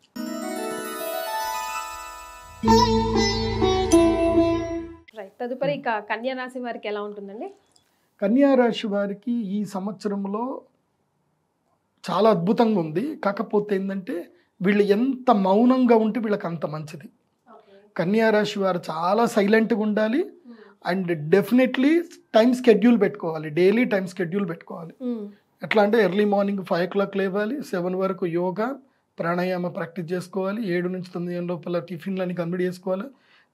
రైట్. తదుపరి ఇక కన్యా రాశి వారికి ఎలా ఉంటుందండి? కన్యా రాశి వారికి ఈ సంవత్సరంలో చాలా అద్భుతంగా ఉంది. కాకపోతే ఏంటంటే వీళ్ళు ఎంత మౌనంగా ఉంటే వీళ్ళకి అంత మంచిది. కన్యా రాశి వారు చాలా సైలెంట్గా ఉండాలి అండ్ డెఫినెట్లీ టైం స్కెడ్యూల్ పెట్టుకోవాలి, డైలీ టైం స్కెడ్యూల్ పెట్టుకోవాలి. ఎట్లా అంటే ఎర్లీ మార్నింగ్ 5 o'clock లేవాలి, 7 వరకు యోగా ప్రాణాయామ ప్రాక్టీస్ చేసుకోవాలి, 7 నుంచి 9 లోపల టిఫిన్లని కంప్లీట్ చేసుకోవాలి,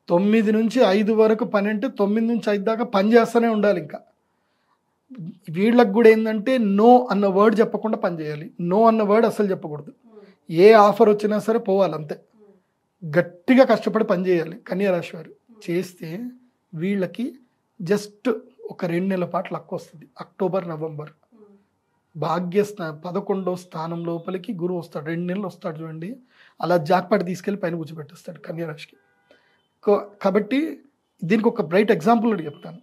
9 నుంచి 5 వరకు పని అంటే 9 నుంచి 5 దాకా పని చేస్తూనే ఉండాలి. ఇంకా వీళ్ళకి కూడా ఏంటంటే నో అన్న వర్డ్ చెప్పకుండా పని చేయాలి. నో అన్న వర్డ్ అసలు చెప్పకూడదు. ఏ ఆఫర్ వచ్చినా సరే పోవాలి అంతే. గట్టిగా కష్టపడి పని చేయాలి కన్యా రాశి వారు. చేస్తే వీళ్ళకి జస్ట్ ఒక 2 నెలల పాటు లక్ వస్తుంది. అక్టోబర్, నవంబర్ భాగ్య 11వ స్థానం లోపలికి గురువు వస్తాడు. 2 నెలలు వస్తాడు చూడండి. అలా జాక్పాట్ తీసుకెళ్ళి పైన కూర్చోబెట్టేస్తాడు కన్యా రాశికి. కాబట్టి దీనికి ఒక బ్రైట్ ఎగ్జాంపుల్ కూడా చెప్తాను.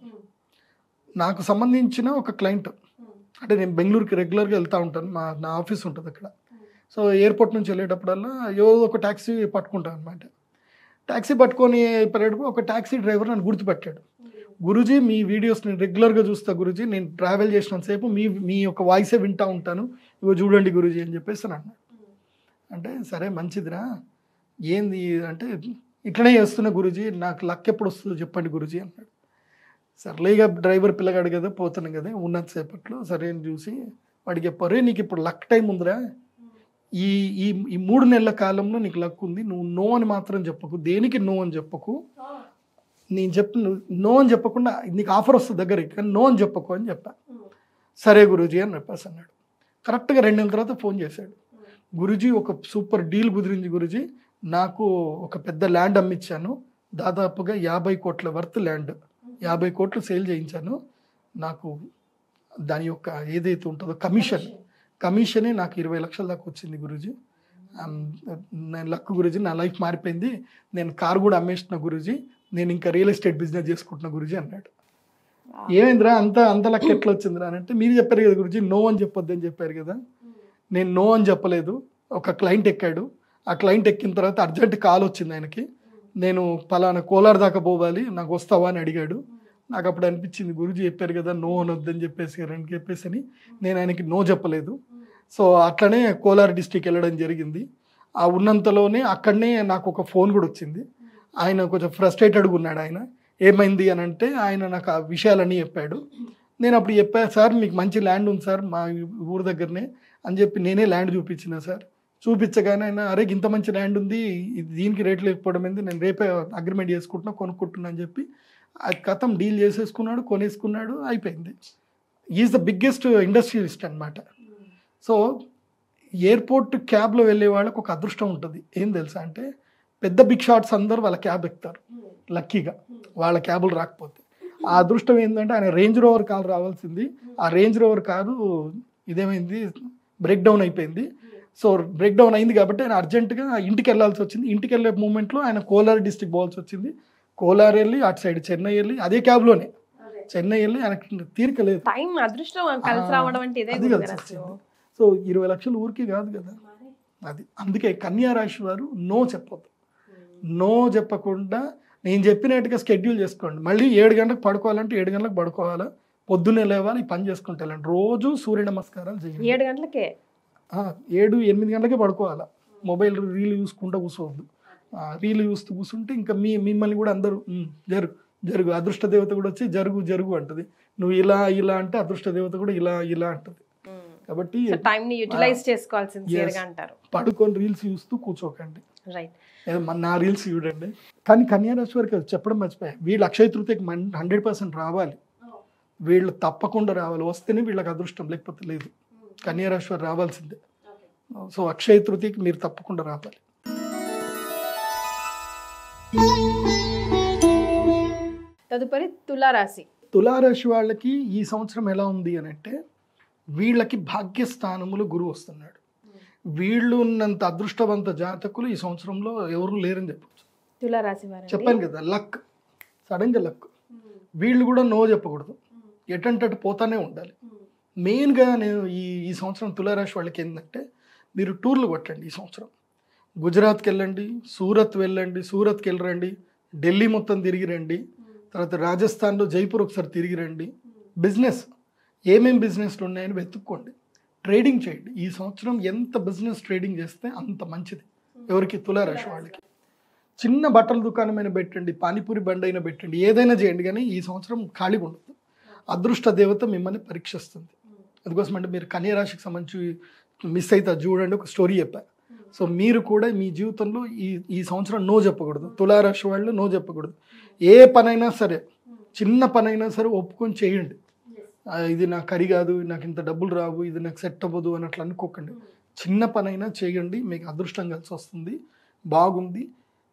నాకు సంబంధించిన ఒక క్లయింట్, అంటే నేను బెంగళూరుకి రెగ్యులర్గా వెళ్తూ ఉంటాను, నా ఆఫీస్ ఉంటుంది అక్కడ. సో ఎయిర్పోర్ట్ నుంచి వెళ్ళేటప్పుడల్లా ఏదో ఒక ట్యాక్సీ పట్టుకుంటాను అనమాట. ట్యాక్సీ పట్టుకొని ఒక ట్యాక్సీ డ్రైవర్ నన్ను గుర్తుపెట్టాడు. గురూజీ మీ వీడియోస్ నేను రెగ్యులర్గా చూస్తా గురూజీ, నేను ట్రావెల్ చేసినంతసేపు మీ యొక్క వాయిసే వింటూ ఉంటాను, ఇగో చూడండి గురూజీ అని చెప్పేసి అన్నాడు. అంటే సరే మంచిదిరా, ఏంది అంటే ఇట్లనే చేస్తున్నా గురూజీ, నాకు లక్ ఎప్పుడు వస్తుందో చెప్పండి గురూజీ అన్నాడు. సర్లేగా డ్రైవర్ పిల్లగాడు కదా, పోతున్నాను కదా ఉన్నంతసేపట్లో సరే అని చూసి వాడికి చెప్పారు, నీకు ఇప్పుడు లక్ టైం ఉందిరా, ఈ ఈ 3 నెలల కాలంలో నీకు లక్ ఉంది, నువ్వు నో అని మాత్రం చెప్పకు, దేనికి నో అని చెప్పకు, నేను చెప్పిన నో అని చెప్పకుండా నీకు ఆఫర్ వస్తుంది దగ్గరికి, కానీ నో అని చెప్పకు అని చెప్పా. సరే గురూజీ అని చెప్పేసి అన్నాడు. కరెక్ట్గా 2 నెలల తర్వాత ఫోన్ చేశాడు. గురూజీ ఒక సూపర్ డీల్ కుదిరింది గురూజీ, నాకు ఒక పెద్ద ల్యాండ్ అమ్మించాను, దాదాపుగా 50 కోట్ల వర్త్ ల్యాండ్, 50 కోట్లు సేల్ చేయించాను, నాకు దాని యొక్క ఏదైతే ఉంటుందో కమిషనే నాకు 20 లక్షల దాకా వచ్చింది గురూజీ. నేను లక్ గురూజీ, నా లైఫ్ మారిపోయింది, నేను కారు కూడా అమ్మేసిన గురూజీ, నేను ఇంకా రియల్ ఎస్టేట్ బిజినెస్ చేసుకుంటున్నా గురూజీ అన్నాడు. ఏమైందిరా అంత లక్ ఎట్లా వచ్చిందిరా అని అంటే, మీరు చెప్పారు కదా గురూజీ నో అని చెప్పొద్దు అని చెప్పారు కదా, నేను నో అని చెప్పలేదు. ఒక క్లయింట్ ఎక్కాడు, ఆ క్లయింట్ ఎక్కిన తర్వాత అర్జెంట్ కాల్ వచ్చింది ఆయనకి, నేను పలానా కోలార్ దాకా పోవాలి, నాకు వస్తావా అని అడిగాడు. నాకు అప్పుడు అనిపించింది గురూజీ చెప్పారు కదా నో అని వద్దని చెప్పేసి అని నేను ఆయనకి నో చెప్పలేదు. సో అట్లనే కోలార్ డిస్టిక్ వెళ్ళడం జరిగింది. ఆ ఉన్నంతలోనే అక్కడనే నాకు ఒక ఫోన్ కూడా వచ్చింది. ఆయన కొంచెం ఫ్రస్ట్రేటెడ్గా ఉన్నాడు. ఆయన ఏమైంది అని అంటే ఆయన నాకు ఆ విషయాలన్నీ చెప్పాడు. నేను అప్పుడు చెప్పాను, సార్ మీకు మంచి ల్యాండ్ ఉంది సార్ మా ఊరు దగ్గరనే అని చెప్పి నేనే ల్యాండ్ చూపించిన సార్. చూపించగానే ఆయన అరే ఇంత మంచి ల్యాండ్ ఉంది, దీనికి రేట్లు లేకపోవడం ఏంది, నేను రేపే అగ్రిమెంట్ చేసుకుంటున్నా కొనుక్కుంటున్నా అని చెప్పి అది కథం డీల్ చేసేసుకున్నాడు, కొనేసుకున్నాడు, అయిపోయింది. ఈజ్ ద బిగ్గెస్ట్ ఇండస్ట్రియలిస్ట్ అనమాట. సో ఎయిర్పోర్ట్ క్యాబ్లో వెళ్ళే వాళ్ళకి ఒక అదృష్టం ఉంటుంది. ఏం తెలుసా అంటే పెద్ద బిగ్ షాట్స్ అందరూ వాళ్ళ క్యాబ్ ఎక్కుతారు లక్కీగా, వాళ్ళ క్యాబులు రాకపోతే. ఆ అదృష్టం ఏంటంటే ఆయన రేంజ్ రోవర్ కారు రావాల్సింది, ఆ రేంజ్ రోవర్ కారు ఇదేమైంది బ్రేక్ డౌన్ అయిపోయింది. సో బ్రేక్ డౌన్ అయింది కాబట్టి ఆయన అర్జెంటుగా ఇంటికి వెళ్ళాల్సి వచ్చింది. ఇంటికి వెళ్ళే మూమెంట్లో ఆయన కోలార్ డిస్టిక్ పోవాల్సి వచ్చింది. కోలార్ వెళ్ళి అటు సైడ్ చెన్నై వెళ్ళి అదే క్యాబ్లోనే చెన్నై వెళ్ళి ఆయనకి తీరిక లేదు. అది కలిసి వచ్చింది. సో 20 లక్షలు ఊరికి కాదు కదా అది. అందుకే కన్యా రాశి వారు నో చెప్పొద్దు. నో చెప్పకుండా నేను చెప్పినట్టుగా స్కెడ్యూల్ చేసుకోండి. మళ్ళీ 7 గంటలకు పడుకోవాలంటే 7 గంటలకు పడుకోవాలా, పొద్దున్నే లేవాలి, పని చేసుకుంటూ వెళ్ళండి. రోజు సూర్య నమస్కారాలు చేయండి. 7 గంటలకే 7-8 గంటలకే పడుకోవాలా. మొబైల్ రీల్ చూసుకుంటూ కూర్చోవద్దు. రీల్ చూస్తూ కూర్చుంటే ఇంకా మిమ్మల్ని కూడా అందరూ జరుగు అదృష్ట దేవత కూడా వచ్చి జరుగు అంటది. నువ్వు ఇలా అంటే అదృష్ట దేవత కూడా ఇలా అంటది. కాబట్టి టైం ని యూటిలైజ్ చేసుకోవాలి సిన్సియర్ గా అంటారు. పడుకొని రీల్స్ చూస్తూ కూర్చోకండి, రైట్. నా రీల్స్ చూడండి. కానీ కన్యా రాశి వారికి అది చెప్పడం మర్చిపోయా, వీళ్ళు అక్షయ తృతీయకి 100% రావాలి, వీళ్ళు తప్పకుండా రావాలి, వస్తేనే వీళ్ళకి అదృష్టం, లేకపోతే లేదు. కన్యా రాశి వారు రావాల్సిందే. సో అక్షయ తృతీయకి మీరు తప్పకుండా రావాలి. తదుపరి తులారాశి. తులారాశి వాళ్ళకి ఈ సంవత్సరం ఎలా ఉంది అని అంటే, వీళ్ళకి భాగ్యస్థానములు గురువు వస్తున్నాడు. వీళ్ళు ఉన్నంత అదృష్టవంత జాతకులు ఈ సంవత్సరంలో ఎవరు లేరని చెప్పచ్చు. తులారాశి వారు చెప్పాను కదా, లక్, సడన్గా లక్. వీళ్ళు కూడా నో చెప్పకూడదు, ఎటంటే పోతానే ఉండాలి. మెయిన్గా నేను ఈ సంవత్సరం తులారాశి వాళ్ళకి ఏంటంటే, మీరు టూర్లు కొట్టండి ఈ సంవత్సరం. గుజరాత్కి వెళ్ళండి, సూరత్ వెళ్ళండి, సూరత్కి వెళ్ళరండి, ఢిల్లీ మొత్తం తిరిగి రండి, తర్వాత రాజస్థాన్లో జైపూర్ ఒకసారి తిరిగి రండి. బిజినెస్ ఏమేం బిజినెస్లు ఉన్నాయని వెతుక్కోండి, ట్రేడింగ్ చేయండి. ఈ సంవత్సరం ఎంత బిజినెస్ ట్రేడింగ్ చేస్తే అంత మంచిది. ఎవరికి? తులారాశి వాళ్ళకి. చిన్న బట్టల దుకాణమైనా పెట్టండి, పానీపూరి బండి అయినా పెట్టండి, ఏదైనా చేయండి, కానీ ఈ సంవత్సరం ఖాళీగా ఉండదు. అదృష్ట దేవత మిమ్మల్ని పరీక్షిస్తుంది. అందుకోసం అంటే మీరు కన్యా రాశికి సంబంధించి మిస్ అయితే చూడండి, ఒక స్టోరీ చెప్పా. సో మీరు కూడా మీ జీవితంలో ఈ సంవత్సరం నో చెప్పకూడదు. తులారాశి వాళ్ళు నో చెప్పకూడదు. ఏ పనైనా సరే, చిన్న పనైనా సరే ఒప్పుకొని చేయండి. ఇది నాకు కరి కాదు, నాకు ఇంత డబ్బులు రావు, ఇది నాకు సెట్ అవ్వదు అని అట్లా అనుకోకండి. చిన్న పనైనా చేయండి, మీకు అదృష్టం కలిసి వస్తుంది, బాగుంది.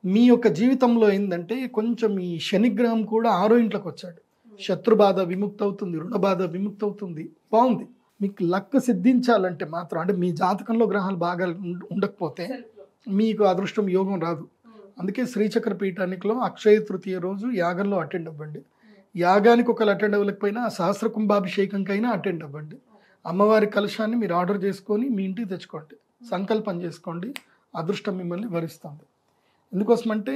మీ యొక్క జీవితంలో ఏంటంటే కొంచెం ఈ శనిగ్రహం కూడా 6వ ఇంట్లోకి వచ్చాడు. శత్రుబాధ విముక్తి అవుతుంది, రుణబాధ విముక్తి అవుతుంది, బాగుంది. మీకు లక్ సిద్ధించాలంటే మాత్రం, అంటే మీ జాతకంలో గ్రహాలు బాగా ఉండకపోతే మీకు అదృష్టం యోగం రాదు. అందుకే శ్రీచక్ర పీఠానికిలో అక్షయ తృతీయ రోజు యాగంలో అటెండ్ అవ్వండి. యాగానికి ఒకళ్ళు అటెండ్ అవ్వలేకపోయినా సహస్ర కుంభాభిషేకంకైనా అటెండ్ అవ్వండి. అమ్మవారి కలశాన్ని మీరు ఆర్డర్ చేసుకొని మీ ఇంటికి తెచ్చుకోండి, సంకల్పం చేసుకోండి, అదృష్టం మిమ్మల్ని వరిస్తుంది. ఎందుకోసమంటే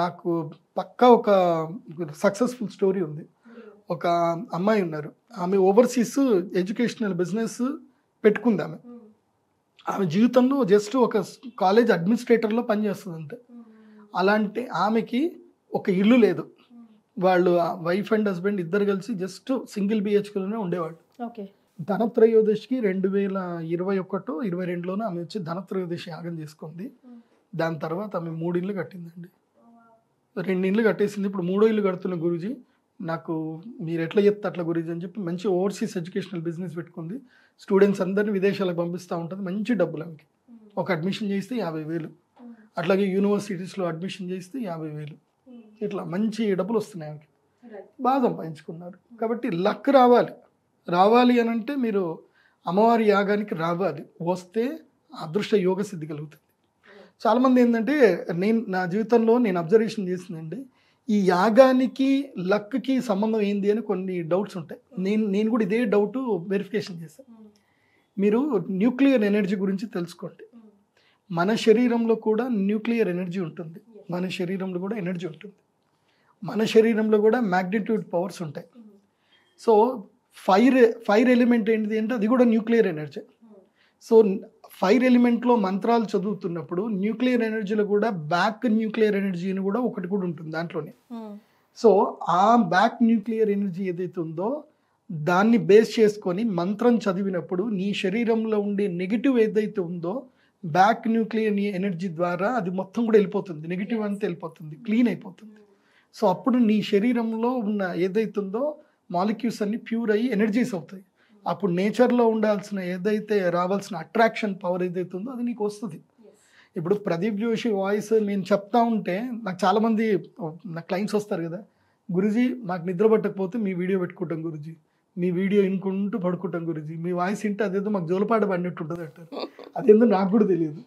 నాకు పక్కా ఒక సక్సెస్ఫుల్ స్టోరీ ఉంది. ఒక అమ్మాయి ఉన్నారు, ఆమె ఓవర్సీస్ ఎడ్యుకేషనల్ బిజినెస్ పెట్టుకుంది. ఆమె జీవితంలో జస్ట్ ఒక కాలేజ్ అడ్మినిస్ట్రేటర్లో పనిచేస్తుంది అంతే. అలాంటి ఆమెకి ఒక ఇల్లు లేదు. వాళ్ళు వైఫ్ అండ్ హస్బెండ్ ఇద్దరు కలిసి జస్ట్ సింగిల్ బిహెచ్కేలోనే ఉండేవాళ్ళు. ధనత్రయోదశికి 2021-22లోనే ఆమె వచ్చి ధనత్రయోదశి యాగం చేసుకుంది. దాని తర్వాత ఆమె 3 ఇళ్ళు కట్టిందండి. 2 ఇళ్ళు కట్టేసింది. ఇప్పుడు 3వ ఇల్లు కడుతున్న గురూజీ, నాకు మీరు ఎట్లా చెప్తే అట్లా గురూజీ అని చెప్పి మంచి ఓవర్సీస్ ఎడ్యుకేషనల్ బిజినెస్ పెట్టుకుంది. స్టూడెంట్స్ అందరినీ విదేశాలకు పంపిస్తూ ఉంటుంది, మంచి డబ్బులు ఆమెకి. ఒక అడ్మిషన్ చేస్తే 50,000, అట్లాగే యూనివర్సిటీస్లో అడ్మిషన్ చేస్తే 50,000, ఇట్లా మంచి డబ్బులు వస్తున్నాయి ఆమెకి. బాగా సంపాదించుకున్నారు. కాబట్టి లక్ రావాలి అని అంటే మీరు అమ్మవారి యాగానికి రావాలి. వస్తే అదృష్ట యోగ సిద్ధి కలుగుతుంది. చాలామంది ఏంటంటే, నా జీవితంలో నేను అబ్జర్వేషన్ చేసిందండి, ఈ యాగానికి లక్కి సంబంధం ఏంది అని కొన్ని డౌట్స్ ఉంటాయి. నేను కూడా ఇదే డౌట్ వెరిఫికేషన్ చేశాను. మీరు న్యూక్లియర్ ఎనర్జీ గురించి తెలుసుకోండి. మన శరీరంలో కూడా న్యూక్లియర్ ఎనర్జీ ఉంటుంది, మన శరీరంలో కూడా ఎనర్జీ ఉంటుంది, మన శరీరంలో కూడా మ్యాగ్నిట్యూడ్ పవర్స్ ఉంటాయి. సో ఫైర్ ఎలిమెంట్ ఏంటిది అంటే అది కూడా న్యూక్లియర్ ఎనర్జీ. సో ఫైర్ ఎలిమెంట్లో మంత్రాలు చదువుతున్నప్పుడు న్యూక్లియర్ ఎనర్జీలో కూడా బ్యాక్ న్యూక్లియర్ ఎనర్జీ అని కూడా ఒకటి కూడా ఉంటుంది దాంట్లోనే. సో ఆ బ్యాక్ న్యూక్లియర్ ఎనర్జీ ఏదైతే ఉందో దాన్ని బేస్ చేసుకొని మంత్రం చదివినప్పుడు నీ శరీరంలో ఉండే నెగిటివ్ ఏదైతే ఉందో బ్యాక్ న్యూక్లియర్ ఎనర్జీ ద్వారా అది మొత్తం కూడా వెళ్ళిపోతుంది, నెగిటివ్ అంతా వెళ్ళిపోతుంది, క్లీన్ అయిపోతుంది. సో అప్పుడు నీ శరీరంలో ఉన్న ఏదైతే ఉందో మాలిక్యూల్స్ అన్ని ప్యూర్ అయ్యి ఎనర్జీస్ అవుతాయి. అప్పుడు నేచర్లో ఉండాల్సిన ఏదైతే రావాల్సిన అట్రాక్షన్ పవర్ ఏదైతే ఉందో అది నీకు వస్తుంది. ఇప్పుడు ప్రదీప్ జోషి వాయిస్ నేను చెప్తా ఉంటే నాకు చాలామంది నా క్లయింట్స్ వస్తారు కదా, గురూజీ నాకు నిద్ర పట్టకపోతే మీ వీడియో పెట్టుకుంటాం గురూజీ, మీ వీడియో వినుకుంటూ పడుకుంటాం గురూజీ, మీ వాయిస్ వింటే అదేదో మాకు జోలపాట పడినట్టు ఉంటుంది అంటారు. అదేందో నాకు కూడా తెలియదు.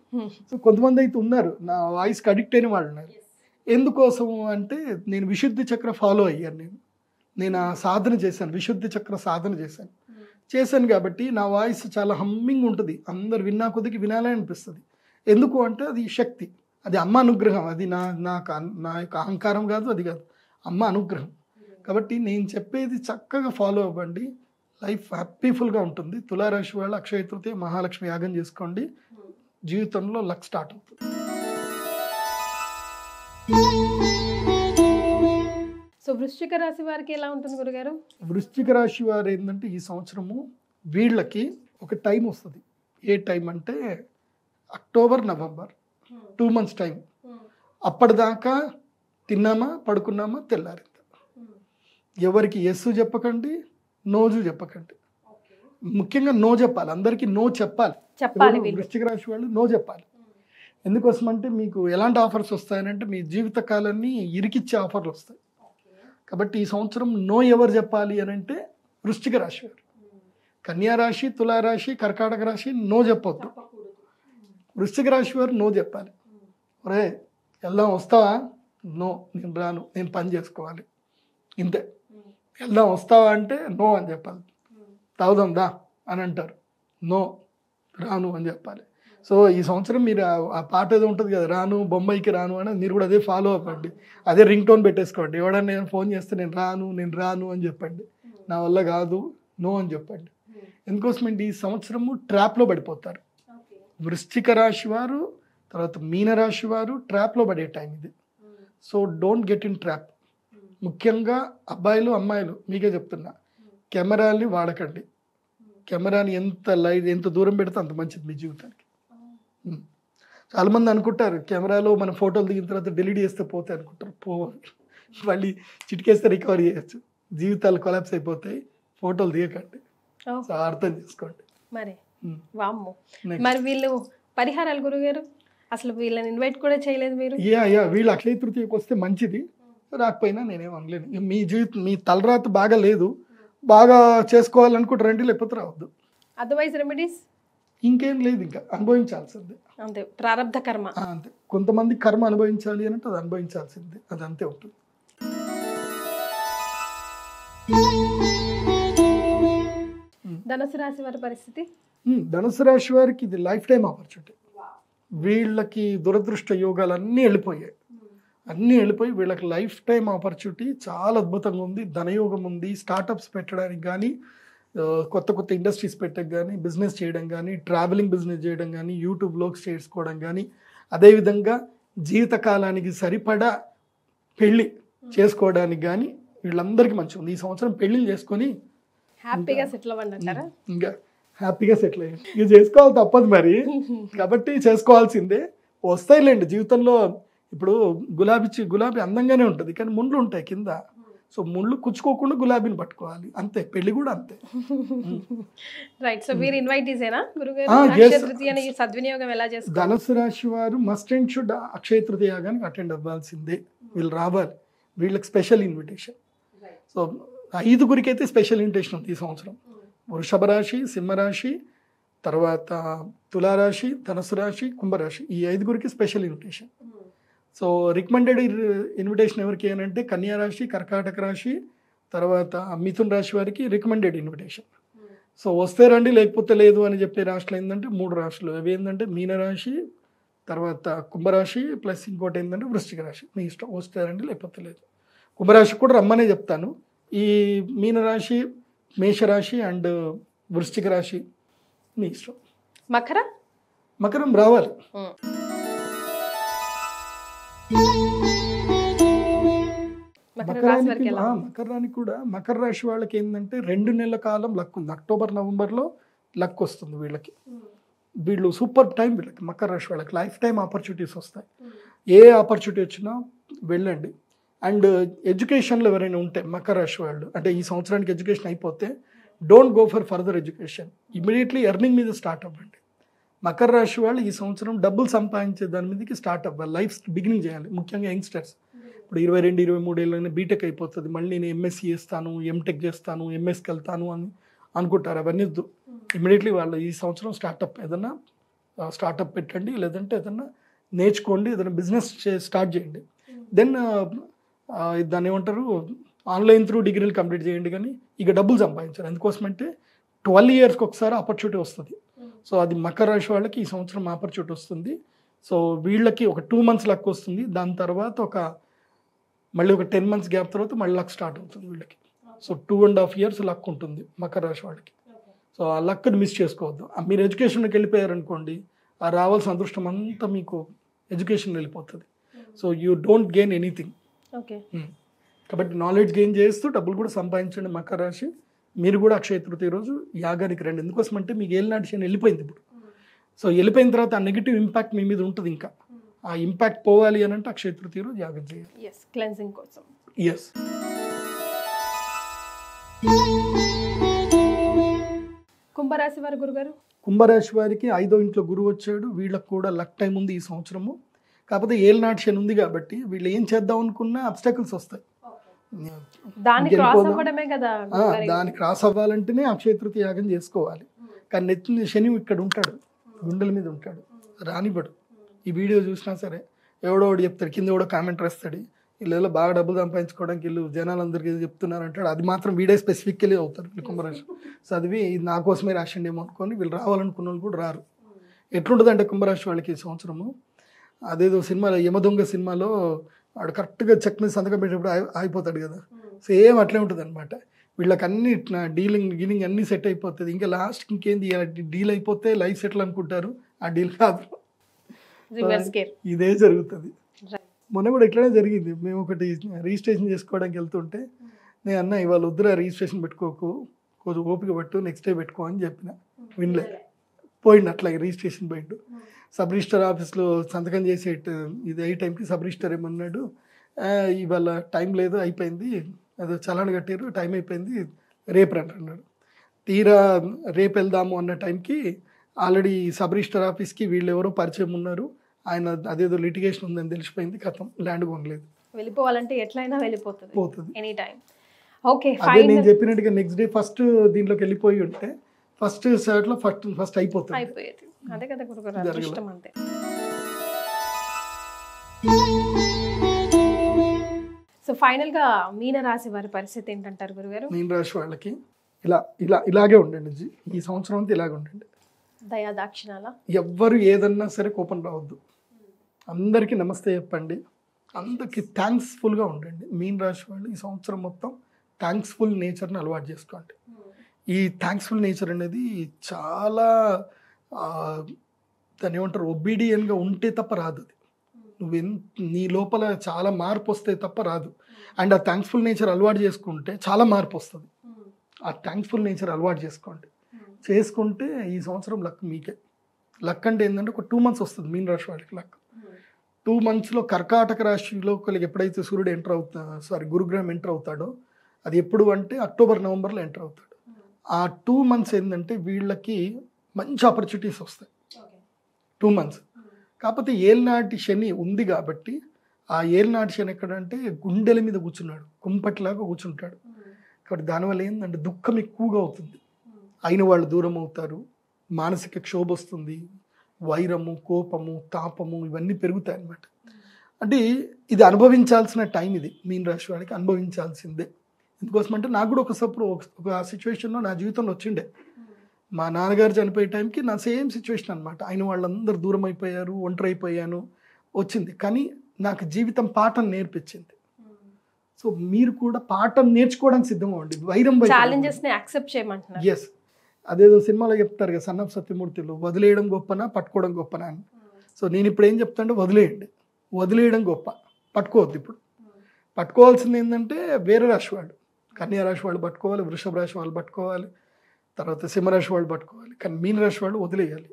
సో కొంతమంది అయితే ఉన్నారు నా వాయిస్కి అడిక్ట్ అయిన వాళ్ళు ఉన్నారు. ఎందుకోసము అంటే నేను విశుద్ధి చక్ర ఫాలో అయ్యాను. నేను ఆ సాధన చేశాను, విశుద్ధి చక్ర సాధన చేశాను కాబట్టి నా వాయిస్ చాలా హమ్మింగ్ ఉంటుంది, అందరు విన్నా కొద్దికి వినాలని అనిపిస్తుంది. ఎందుకు అంటే అది శక్తి, అది అమ్మ అనుగ్రహం, అది నా యొక్క అహంకారం కాదు, అది కాదు, అమ్మ అనుగ్రహం. కాబట్టి నేను చెప్పేది చక్కగా ఫాలో అవ్వండి, లైఫ్ హ్యాపీఫుల్గా ఉంటుంది. తులారాశి వాళ్ళు అక్షయ తృతీయ మహాలక్ష్మి యాగం చేసుకోండి, జీవితంలో లక్ స్టార్ట్ అవుతుంది. సో వృశ్చిక రాశి వారికి ఎలా ఉంటుంది గురుగారు? వృశ్చిక రాశి వారు ఏంటంటే ఈ సంవత్సరము వీళ్ళకి ఒక టైం వస్తుంది. ఏ టైం అంటే అక్టోబర్ నవంబర్ 2 months టైం. అప్పటిదాకా తిన్నామా పడుకున్నామా తెల్లారింది. ఎవరికి ఎస్ చెప్పకండి, నోజు చెప్పకండి. ముఖ్యంగా నో చెప్పాలి, అందరికీ నో చెప్పాలి. వృశ్చిక రాశి వాళ్ళు నో చెప్పాలి. ఎందుకోసం అంటే మీకు ఎలాంటి ఆఫర్స్ వస్తాయనంటే మీ జీవిత కాలాన్ని ఇరికిచ్చే ఆఫర్లు వస్తాయి. కాబట్టి ఈ సంవత్సరం నో ఎవరు చెప్పాలి అని అంటే వృశ్చిక రాశి వారు. కన్యా రాశి, తులారాశి, కర్కాటక రాశి నో చెప్పొద్దు. వృశ్చిక రాశి వారు నో చెప్పాలి. ఒరే వెళ్దాం వస్తావా? నో, నేను రాను, నేను పని చేసుకోవాలి, ఇంతే. వెళ్దాం వస్తావా అంటే నో అని చెప్పాలి. తాగుదాం దా అని అంటారు, నో రాను అని చెప్పాలి. సో ఈ సంవత్సరం మీరు ఆ పాట ఏదో ఉంటుంది కదా, రాను బొంబాయికి రాను అని, మీరు కూడా అదే ఫాలో అవ్వండి. అదే రింగ్ టోన్ పెట్టేసుకోండి. ఎవడన్నా నేను ఫోన్ చేస్తే నేను రాను అని చెప్పండి. నా వల్ల కాదు, నో అని చెప్పండి. ఎందుకోసమంటే ఈ సంవత్సరము ట్రాప్లో పడిపోతారు. వృశ్చిక రాశి వారు, తర్వాత మీనరాశి వారు ట్రాప్లో పడే టైం ఇది. So don't get in trap. ముఖ్యంగా అబ్బాయిలు అమ్మాయిలు మీకే చెప్తున్నా, కెమెరాల్ని వాడకండి. కెమెరాని ఎంత దూరం పెడితే అంత మంచిది మీ జీవితానికి. చాలామంది అనుకుంటారు కెమెరాలో మన ఫోటోలు దిగిన తర్వాత డిలీట్ చేస్తే పోతాయి అనుకుంటారు. మళ్ళీ చిటికేస్తే రికవరీ చేయొచ్చు. జీవితాలు కొలాప్స్ అయిపోతాయి. ఫోటోలు దిగకండి. సో అర్థం చేసుకోండి. మరి వామ్మో, మరి వీళ్ళు పరిహారాలు గురుగారు అసలు వీళ్ళని ఇన్వైట్ కూడా చేయలేదు మీరు? వీళ్ళు అక్షయ తృతీయకు వస్తే మంచిది, రాకపోయినా నేనేం అనలేను. మీ జీవితం, మీ తలరాత బాగా లేదు, బాగా చేసుకోవాలనుకుంటే రండి, లేకపోతే రావద్దు. అదర్వైజ్ రెమెడీస్ ఇంకేం లేదు, ఇంకా అనుభవించాల్సిందే. అంతే, ప్రారబ్ధ కర్మ అంతే. కొంతమంది కర్మ అనుభవించాలి అంటే అది అనుభవించాల్సిందే, అది అంతే ఉంటుంది. ధనుసు రాశి వారి పరిస్థితి? ధనుసు రాశి వారికి ఇది లైఫ్ టైం ఆపర్చునిటీ. వీళ్ళకి దురదృష్ట యోగాలు అన్నీ వెళ్ళిపోయి వీళ్ళకి లైఫ్ టైం ఆపర్చునిటీ చాలా అద్భుతంగా ఉంది. ధనయోగం ఉంది. స్టార్టప్స్ పెట్టడానికి కానీ, కొత్త ఇండస్ట్రీస్ పెట్టడానికి కానీ, బిజినెస్ చేయడం కానీ, ట్రావెలింగ్ బిజినెస్ చేయడం కానీ, యూట్యూబ్ వ్లాగ్స్ చేసుకోవడం కానీ, అదేవిధంగా జీవితకాలానికి సరిపడా పెళ్ళి చేసుకోవడానికి కానీ వీళ్ళందరికీ మంచిగా ఉంది. ఈ సంవత్సరం పెళ్ళిళ్ళు చేసుకొని హ్యాపీగా సెటిల్ అవ్వండి అంటారా? ఇంకా హ్యాపీగా సెటిల్ అయ్యి ఇది చేసుకోవాలి, తప్పదు మరి. కాబట్టి చేసుకోవాల్సిందే. వస్తాయిలేండి జీవితంలో. ఇప్పుడు గులాబీ అందంగానే ఉంటుంది, కానీ ముళ్ళు ఉంటాయి కింద. సో ముళ్ళు కుచ్చుకోకుండా గులాబీని పట్టుకోవాలి, అంతే. పెళ్లి కూడా అంతే. రైట్. సో మీరు ఇన్వైటీసేనా గురుగారు? అక్షయ తృతీయని సద్వినియోగం ఎలా చేసుకోవాలి? ధనుసు రాశి వారు మస్ట్ అండ్ షుడ్ అక్షయ తృతీయాగానికి అటెండ్ అవ్వాల్సిందే. వీళ్ళు రావాలి, వీళ్ళకి స్పెషల్ ఇన్విటేషన్. సో 5 అయితే స్పెషల్ ఇన్విటేషన్ ఉంది ఈ సంవత్సరం. వృషభ రాశి, సింహరాశి, తర్వాత తులారాశి, ధనుసు రాశి, కుంభరాశి, ఈ 5 special invitation. So recommended invitation ఎవరికి అంటే కన్యా రాశి, కర్కాటక రాశి, తర్వాత మిథున్ రాశి వారికి రికమెండెడ్ ఇన్విటేషన్. సో వస్తే రండి, లేకపోతే లేదు అని చెప్పే రాశులు ఏంటంటే 3 రాశులు. అవి ఏంటంటే మీనరాశి, తర్వాత కుంభరాశి, ప్లస్ ఇంకోటి ఏంటంటే వృశ్చిక రాశి. మీ ఇష్టం, వస్తే రండి లేకపోతే లేదు. కుంభరాశి కూడా రమ్మనే చెప్తాను. ఈ మీనరాశి, మేషరాశి అండ్ వృశ్చిక రాశి మీ ఇష్టం. మకరం రావాలి. మకరానికి కూడా, మకర రాశి వాళ్ళకి ఏంటంటే 2 నెలల కాలం లక్ ఉంది. అక్టోబర్ నవంబర్లో లక్ వస్తుంది వీళ్ళకి. వీళ్ళు సూపర్ టైం వీళ్ళకి. మకర రాశి వాళ్ళకి లైఫ్ టైం ఆపర్చునిటీస్ వస్తాయి. ఏ ఆపర్చునిటీ వచ్చినా వెళ్ళండి. అండ్ ఎడ్యుకేషన్లో ఎవరైనా ఉంటే మకర రాశి వాళ్ళు, అంటే ఈ సంవత్సరానికి ఎడ్యుకేషన్ అయిపోతే don't go for further education, immediately earning మీద స్టార్ట్ అవ్వండి. మకర రాశి వాళ్ళు ఈ సంవత్సరం డబ్బులు సంపాదించే దాని మీదకి స్టార్ట్ అవ్వాలి, లైఫ్ బిగినింగ్ చేయాలి. ముఖ్యంగా యంగ్స్టర్స్ ఇప్పుడు 22, 23 ఏళ్ళైనా బీటెక్ అయిపోతుంది, మళ్ళీ నేను ఎంఎస్సీ చేస్తాను, ఎంటెక్ చేస్తాను, ఎంఎస్కి వెళ్తాను అని అనుకుంటారు. అవన్నీ ఇమీడియట్లీ వాళ్ళు ఈ సంవత్సరం ఏదైనా స్టార్టప్ పెట్టండి, లేదంటే ఏదైనా నేర్చుకోండి, ఏదైనా బిజినెస్ స్టార్ట్ చేయండి. దెన్ దాన్ని ఏమంటారు, ఆన్లైన్ త్రూ డిగ్రీలు కంప్లీట్ చేయండి. కానీ ఇక డబ్బులు సంపాదించారు. ఎందుకోసమంటే 12 yearsకి ఒకసారి ఆపర్చునిటీ వస్తుంది. సో అది మకర రాశి వాళ్ళకి ఈ సంవత్సరం ఆపర్చునిటీ వస్తుంది. సో వీళ్ళకి ఒక 2 months లక్ వస్తుంది. దాని తర్వాత మళ్ళీ ఒక 10 months గ్యాప్ తర్వాత మళ్ళీ లక్ స్టార్ట్ అవుతుంది వీళ్ళకి. సో 2.5 years లక్ ఉంటుంది మకర రాశి వాళ్ళకి. సో ఆ లక్ని మిస్ చేసుకోవద్దు. మీరు ఎడ్యుకేషన్కి వెళ్ళిపోయారనుకోండి, ఆ రావాల్సిన అదృష్టం అంతా మీకు ఎడ్యుకేషన్ వెళ్ళిపోతుంది. So you don't gain anything. కాబట్టి నాలెడ్జ్ గెయిన్ చేస్తూ డబ్బులు కూడా సంపాదించండి మకర రాశి. మీరు కూడా అక్షయ తృతీయ రోజు యాగానికి రండి. ఎందుకోసం అంటే మీకు ఏలినాటి శని వెళ్ళిపోయింది ఇప్పుడు. సో వెళ్ళిపోయిన తర్వాత ఆ నెగిటివ్ ఇంపాక్ట్ మీ మీద ఉంటుంది. ఇంకా ఆ ఇంపాక్ట్ పోవాలి అని అంటే అక్షయ తృతీయ రోజు యాగం చేయాలి. ఎస్, క్లెన్సింగ్ కోసం. ఎస్. కుంభరాశి వారు గురుగారు? కుంభరాశి వారికి 5వ ఇంట్లో గురువు వచ్చాడు. వీళ్ళకి కూడా లక్ టైం ఉంది ఈ సంవత్సరము. కాకపోతే ఏలినాటి శని ఉంది కాబట్టి వీళ్ళు ఏం చేద్దాం అనుకున్నా అబ్స్టాకిల్స్ వస్తాయి. దాన్ని క్రాస్ అవ్వడమే కదా. దాన్ని క్రాస్ అవ్వాలంటేనే అక్షయ తృతీయ యాగం చేసుకోవాలి. కానీ నెత్తి శని ఇక్కడ ఉంటాడు, గుండెల మీద ఉంటాడు, రానివ్వడు. ఈ వీడియో చూసినా సరే ఎవడో ఒకటి చెప్తాడు, కింద ఎవడో కామెంట్ రాస్తాడు, వీళ్ళు బాగా డబ్బులు సంపాదించుకోవడానికి వీళ్ళు జనాలందరికీ చెప్తున్నారు అంటాడు. అది మాత్రం వీడే స్పెసిఫిక్గా అవుతారు వీళ్ళు కుంభరాశి చదివి ఇది నా కోసమే రాసిండేమో అనుకొని వీళ్ళు రావాలనుకున్న వాళ్ళు కూడా రారు. ఎట్లుంటుంది అంటే కుంభరాశి వాళ్ళకి ఈ సంవత్సరము అదేదో సినిమాలో యమదొంగ సినిమాలో వాడు కరెక్ట్గా చెక్ మీద సంతకం పెట్టేప్పుడు అయిపోతాడు కదా, సేమ్ అట్లే ఉంటుంది అనమాట. వీళ్ళకి అన్ని డీలింగ్ అన్నీ సెట్ అయిపోతుంది. ఇంకా లాస్ట్కి ఇంకేంది డీల్ అయిపోతే లైఫ్ సెటిల్ అనుకుంటారు, ఆ డీల్ కాదు, ఇదే జరుగుతుంది. మొన్న కూడా ఇట్లానే జరిగింది. మేము ఒకటి రిజిస్ట్రేషన్ చేసుకోవడానికి వెళ్తుంటే నేను అన్న ఇవాళ వద్దురా రిజిస్ట్రేషన్ పెట్టుకోకు, కొంచెం ఓపిక పట్టు, నెక్స్ట్ డే పెట్టుకో అని చెప్పిన. వినలే, పోయిండు అట్లాగే రిజిస్ట్రేషన్ పోయిండు. సబ్ రిజిస్టర్ ఆఫీస్లో సంతకం చేసే ఇది అయ్యే టైంకి సబ్ రిజిస్టర్ ఏమన్నాడు, ఇవాళ టైం లేదు, అయిపోయింది, అదో చలాన్ కట్టారు, టైం అయిపోయింది, రేపు రండి అన్నాడు. తీరా రేపు వెళ్దాము అన్న టైంకి ఆల్రెడీ సబ్ రిజిస్టర్ ఆఫీస్కి వీళ్ళు ఎవరో పరిచయం ఉన్నారు, ఆయన అదేదో లిటిగేషన్ ఉందని తెలిసిపోయింది, కథం ల్యాండ్ కొనలేదు. వెళ్ళిపోవాలంటే ఎట్లయినా వెళ్ళిపోతుంది, పోతుంది ఎనీ టైం. ఓకే, అదే నేను చెప్పినట్టుగా నెక్స్ట్ డే ఫస్ట్ దీంట్లోకి వెళ్ళిపోయి ఉంటే ఫస్ట్ సర్ట్లో ఫస్ట్ అయిపోతుంది. అదే కదా గురుగారు, అదృష్టం అంతే. సో ఫైనల్ గా మీన రాశి వారి పరిస్థితి ఏంటంటారు గురుగారు? మీన రాశి వాళ్ళకి ఇలాగే ఉండండి, ఈ సంవత్సరం అంతా ఇలాగే ఉండండి. దయా దాక్షిణాల, ఎవ్వరు ఏదన్నా సరే కోపం రావద్దు, అందరికీ నమస్తే చెప్పండి, అందరికీ థ్యాంక్స్ఫుల్గా ఉండండి. మీన రాశి వాళ్ళు ఈ సంవత్సరం మొత్తం థ్యాంక్స్ఫుల్ నేచర్ని అలవాటు చేసుకోండి. ఈ థ్యాంక్స్ఫుల్ నేచర్ అనేది చాలా దాన్ని ఏమంటారు, ఒబీడియన్గా ఉంటే తప్ప రాదు. అది నీ లోపల చాలా మార్పు వస్తే తప్ప రాదు. అండ్ ఆ థ్యాంక్స్ఫుల్ నేచర్ అలవాటు చేసుకుంటే చాలా మార్పు వస్తుంది. ఆ థ్యాంక్స్ఫుల్ నేచర్ అలవాటు చేసుకుంటే ఈ సంవత్సరం లక్ మీకే. లక్ అంటే ఏంటంటే ఒక 2 months వస్తుంది మీన రాశి వాళ్ళకి లక్. 2 monthsలో కర్కాటక రాశిలో ఎప్పుడైతే సూర్యుడు గురుగ్రహం ఎంటర్ అవుతాడో అది ఎప్పుడు అంటే అక్టోబర్ నవంబర్లో ఎంటర్ అవుతాడు. ఆ 2 months ఏంటంటే వీళ్ళకి మంచి ఆపర్చునిటీస్ వస్తాయి 2 months. కాకపోతే ఏలినాటి శని ఉంది కాబట్టి ఆ ఏలినాటి శని ఎక్కడంటే గుండెల మీద కూర్చున్నాడు, కుంపటిలాగా కూర్చుంటాడు. కాబట్టి దానివల్ల ఏంటంటే దుఃఖం ఎక్కువగా అవుతుంది, అయిన వాళ్ళు దూరం అవుతారు, మానసిక క్షోభ వస్తుంది, వైరము, కోపము, తాపము ఇవన్నీ పెరుగుతాయి అన్నమాట. అంటే ఇది అనుభవించాల్సిన టైం, ఇది మీన రాశి వాళ్ళకి అనుభవించాల్సిందే. ఎందుకోసం అంటే నాకు కూడా ఒక సిచ్యువేషన్లో నా జీవితంలో వచ్చిండే. మా నాన్నగారు చనిపోయే టైంకి నా సేమ్ సిచ్యువేషన్ అనమాట. అయిన వాళ్ళందరూ దూరం అయిపోయారు, ఒంటరి అయిపోయాను, వచ్చింది. కానీ నాకు జీవితం పాఠం నేర్పించింది. సో మీరు కూడా పాఠం నేర్చుకోవడానికి సిద్ధంగా ఉండి వైరం ఛాలెంజెస్ని యాక్సెప్ట్ చేయమంటున్నారు. ఎస్, అదేదో సినిమాలో చెప్తారు కదా సన్ ఆఫ్ సత్యమూర్తిలో, వదిలేయడం గొప్పనా పట్టుకోవడం గొప్పనా అని. సో నేను ఇప్పుడు ఏం చెప్తానంటే వదిలేయడం గొప్ప, పట్టుకోవద్దు. ఇప్పుడు పట్టుకోవాల్సింది ఏంటంటే వేరే రాశి వాళ్ళు, కన్యా రాశి వాళ్ళు పట్టుకోవాలి, వృషభ రాశి వాళ్ళు పట్టుకోవాలి, తర్వాత సింహరాశి వాళ్ళు పట్టుకోవాలి. కానీ మీన రాశి వాళ్ళు వదిలేయాలి.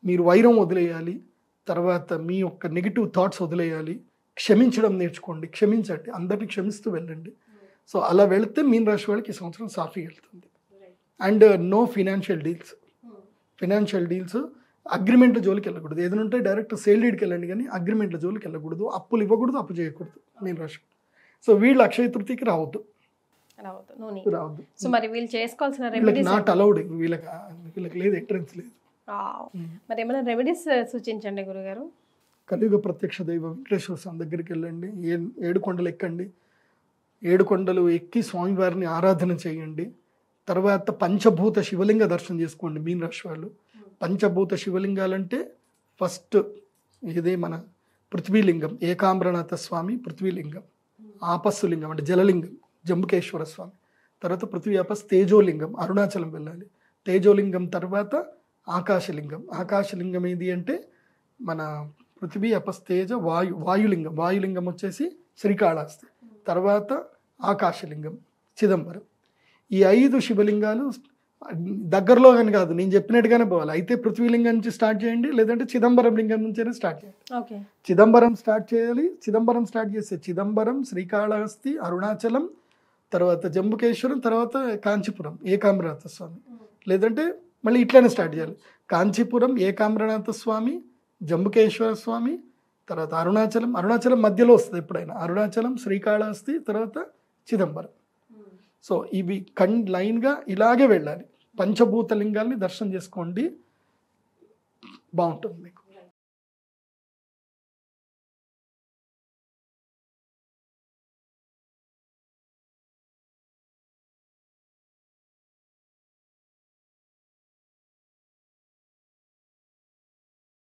మీరు వైరం వదిలేయాలి, తర్వాత మీ యొక్క నెగిటివ్ థాట్స్ వదిలేయాలి, క్షమించడం నేర్చుకోండి, క్షమించండి, అందరినీ క్షమిస్తూ వెళ్ళండి. సో అలా వెళితే మీన రాశి వాళ్ళకి ఈ సంవత్సరం సాఫీగా వెళ్తుంది. అండ్ నో ఫినాన్షియల్ డీల్స్ అగ్రిమెంట్ల జోలికి వెళ్ళకూడదు. ఏదైనా ఉంటే డైరెక్ట్ సేల్ డీడ్కి వెళ్ళండి, కానీ అగ్రిమెంట్ల జోలికి వెళ్ళకూడదు, అప్పులు ఇవ్వకూడదు, అప్పు చేయకూడదు మీన రాశి. సో వీళ్ళు అక్షయ తృతీయకి రావద్దు. సో మరి వీళ్ళు చేసుకోవాల్సిన రెమెడీస్ నాట్ అలౌడ్, వీళ్ళకి లేదు, ఎంట్రన్స్ లేదు. మరి ఏమైనా రెమెడీస్ సూచించండి గురుగారు. కలియుగ ప్రత్యక్ష దైవ వెంకటేశ్వర స్వామి దగ్గరికి వెళ్ళండి, 7 కొండలు ఎక్కండి, 7 కొండలు ఎక్కి స్వామివారిని ఆరాధన చేయండి. తర్వాత పంచభూత శివలింగ దర్శనం చేసుకోండి మీన రాశి వాళ్ళు. పంచభూత శివలింగాలంటే ఫస్ట్ ఇదే మన పృథ్వీలింగం, ఏకాంబరనాథ స్వామి పృథ్వీలింగం, ఆపస్సు లింగం అంటే జలలింగం జంబుకేశ్వర స్వామి, తర్వాత పృథ్వీ ఆపస్ తేజోలింగం అరుణాచలం వెళ్ళాలి, తేజోలింగం తర్వాత ఆకాశలింగం ఏది అంటే మన పృథ్వీ అపస్ తేజ వాయులింగం వచ్చేసి శ్రీకాళహస్తి, తర్వాత ఆకాశలింగం చిదంబరం. ఈ 5 శివలింగాలు దగ్గరలో కానీ కాదు, నేను చెప్పినట్టుగానే పోవాలి. అయితే పృథ్వీలింగం నుంచి స్టార్ట్ చేయండి, లేదంటే చిదంబరం లింగం నుంచైనా స్టార్ట్ చేయండి. ఓకే. చిదంబరం స్టార్ట్ చేయాలి. చిదంబరం స్టార్ట్ చేస్తే చిదంబరం, శ్రీకాళహస్తి, అరుణాచలం, తర్వాత జంబుకేశ్వరం, తర్వాత కాంచీపురం ఏకాంబరనాథ స్వామి. లేదంటే మళ్ళీ ఇట్లానే స్టార్ట్ చేయాలి. కాంచీపురం ఏకాంబరనాథ స్వామి, జంబుకేశ్వర స్వామి, తర్వాత అరుణాచలం మధ్యలో వస్తుంది ఎప్పుడైనా. అరుణాచలం, శ్రీకాళహస్తి, తర్వాత చిదంబరం. సో ఇవి లైన్గా ఇలాగే వెళ్ళాలి. పంచభూత లింగాల్ని దర్శనం చేసుకోండి, బాగుంటుంది మీకు.